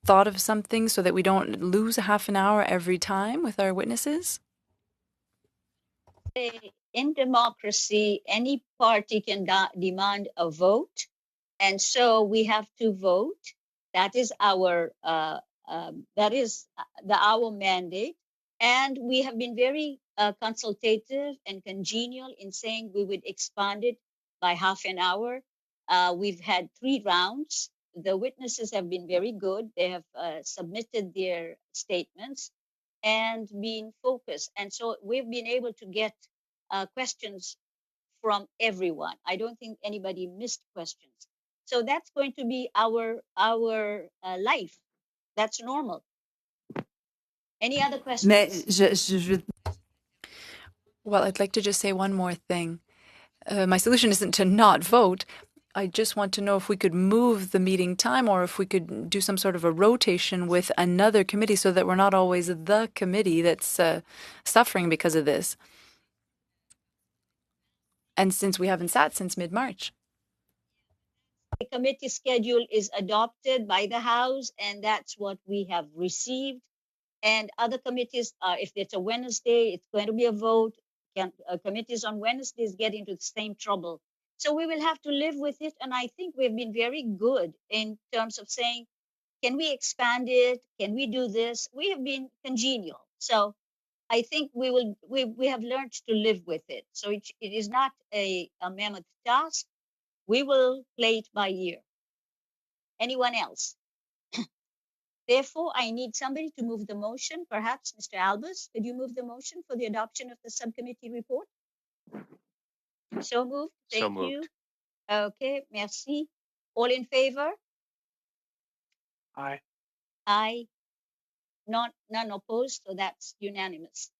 thought of something so that we don't lose a half an hour every time with our witnesses? In democracy, any party can demand a vote, and so we have to vote. That is our our mandate, and we have been very consultative and congenial in saying we would expand it by half an hour. We've had 3 rounds. The witnesses have been very good. They have submitted their statements and been focused. And so we've been able to get questions from everyone. I don't think anybody missed questions. So that's going to be our life. That's normal. Any other questions? Well, I'd like to just say one more thing. My solution isn't to not vote. I just want to know if we could move the meeting time or if we could do some sort of a rotation with another committee so that we're not always the committee that's suffering because of this. And since we haven't sat since mid-March. The committee schedule is adopted by the House, and that's what we have received. And other committees, if it's a Wednesday, it's going to be a vote. Committees on Wednesdays get into the same trouble. So we will have to live with it. And I think we've been very good in terms of saying, can we expand it? Can we do this? We have been congenial. So I think we have learned to live with it. So it is not a mammoth task. We will play it by ear. Anyone else? Therefore, I need somebody to move the motion. Perhaps Mr. Albus, could you move the motion for the adoption of the subcommittee report? So moved. Thank you. Okay, merci. All in favor? Aye. Aye. None opposed, so that's unanimous.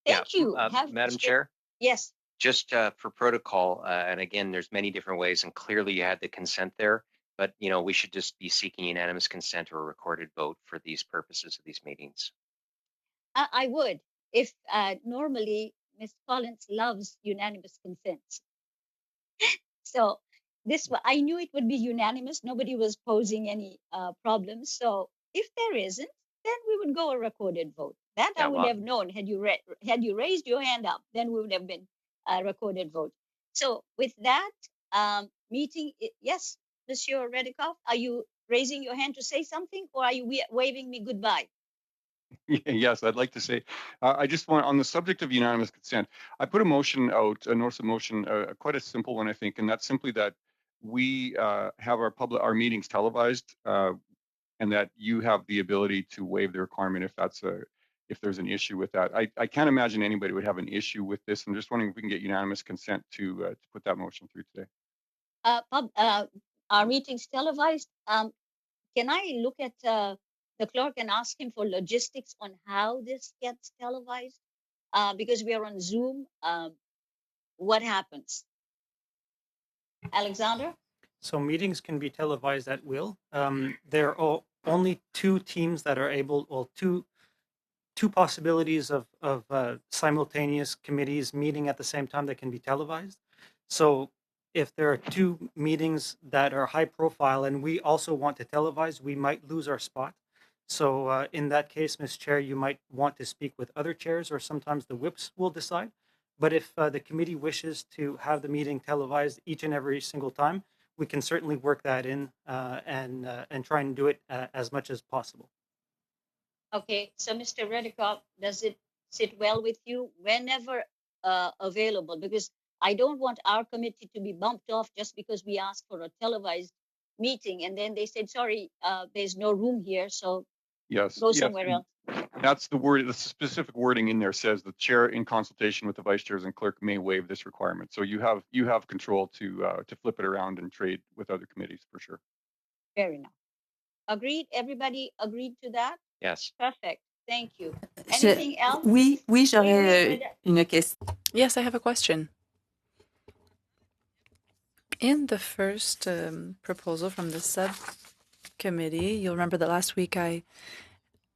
Thank you. Madam Chair? Yes. Just for protocol, and again, there's many different ways, and clearly you had the consent there, but we should just be seeking unanimous consent or a recorded vote for these purposes of these meetings. I would, if normally Ms. Collins loves unanimous consents. So I knew it would be unanimous. Nobody was posing any problems. So if there isn't, then we would go a recorded vote. That I would have known had you raised your hand up, then we would have been a recorded vote. So with that meeting, yes, Monsieur Redikoff, are you raising your hand to say something, or are you waving me goodbye? Yes, I'd like to say, I just want, on the subject of unanimous consent, I put a motion out, a notice of motion, quite a simple one, I think, and that's simply that we have our meetings televised, and that you have the ability to waive the requirement if there's an issue with that. I can't imagine anybody would have an issue with this. I'm just wondering if we can get unanimous consent to put that motion through today. Our meetings televised. Can I look at the clerk and ask him for logistics on how this gets televised? Because we are on Zoom, what happens? Alexander? So meetings can be televised at will. There are only two teams that are able, well, two possibilities of simultaneous committees meeting at the same time that can be televised. So if there are two meetings that are high profile and we also want to televise, we might lose our spot. So in that case, Ms. Chair, you might want to speak with other chairs, or sometimes the whips will decide. But if the committee wishes to have the meeting televised each and every single time, we can certainly work that in and try and do it as much as possible. Okay, so Mr. Redikoff, does it sit well with you whenever available? Because I don't want our committee to be bumped off just because we asked for a televised meeting and then they said, sorry, there's no room here, so go somewhere else. That's the word. The specific wording in there says the chair, in consultation with the vice chairs and clerk, may waive this requirement. So you have control to flip it around and trade with other committees for sure. Fair enough. Agreed. Everybody agreed to that? Yes. Perfect. Thank you. Anything else? Oui, j'aurais une question. Yes, I have a question. In the first proposal from the subcommittee, you'll remember that last week I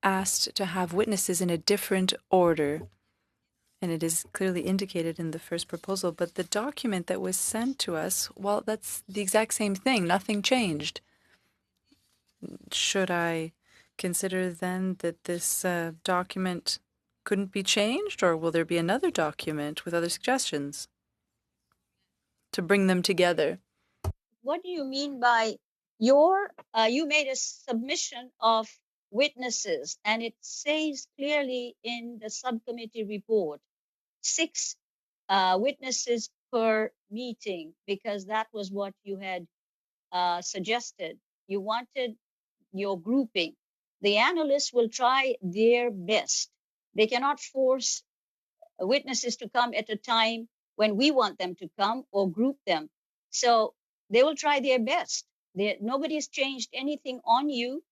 asked to have witnesses in a different order, and it is clearly indicated in the first proposal, but the document that was sent to us, well, that's the exact same thing. Nothing changed. Should I consider then that this document couldn't be changed, or will there be another document with other suggestions to bring them together? What do you mean by you made a submission of witnesses, and it says clearly in the subcommittee report, 6 witnesses per meeting, because that was what you had suggested. You wanted your grouping. The analysts will try their best. They cannot force witnesses to come at a time when we want them to come or group them. So they will try their best. Nobody has changed anything on you.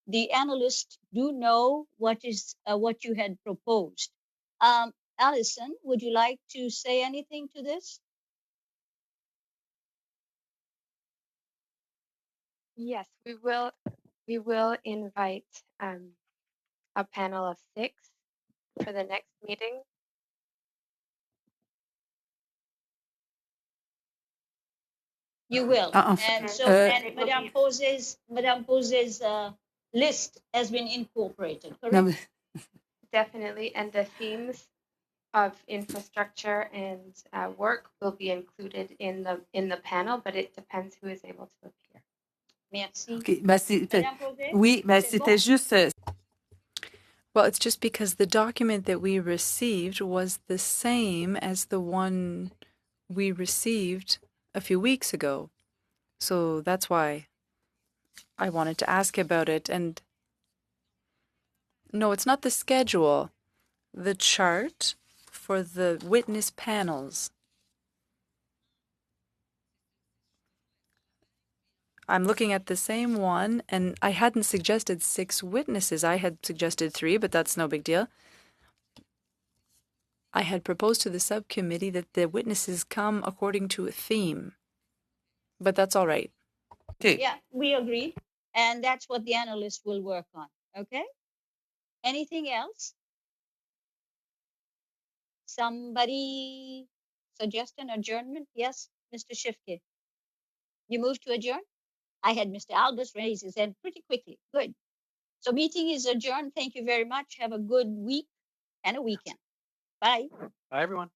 The analysts do know what you had proposed. Alison, would you like to say anything to this? Yes, we will invite a panel of 6 for the next meeting. You will. And so Madame Pose's list has been incorporated, correct? Definitely, and the themes of infrastructure and work will be included in the panel, but it depends who is able to appear. Merci. OK. Ben, Madame Posé, oui, ben, c'est bon? c'était juste. Well, it's just because the document that we received was the same as the one we received a few weeks ago. So that's why I wanted to ask about it. And no, it's not the schedule, the chart for the witness panels. I'm looking at the same one, and I hadn't suggested 6 witnesses. I had suggested 3, but that's no big deal. I had proposed to the subcommittee that the witnesses come according to a theme, but that's all right. OK. Yeah, we agree. And that's what the analyst will work on. Okay? Anything else? Somebody suggest an adjournment? Yes, Mr. Shifke. You move to adjourn? I had Mr. Albus raise his hand pretty quickly. Good. So meeting is adjourned. Thank you very much. Have a good week and a weekend. Bye. Bye, everyone.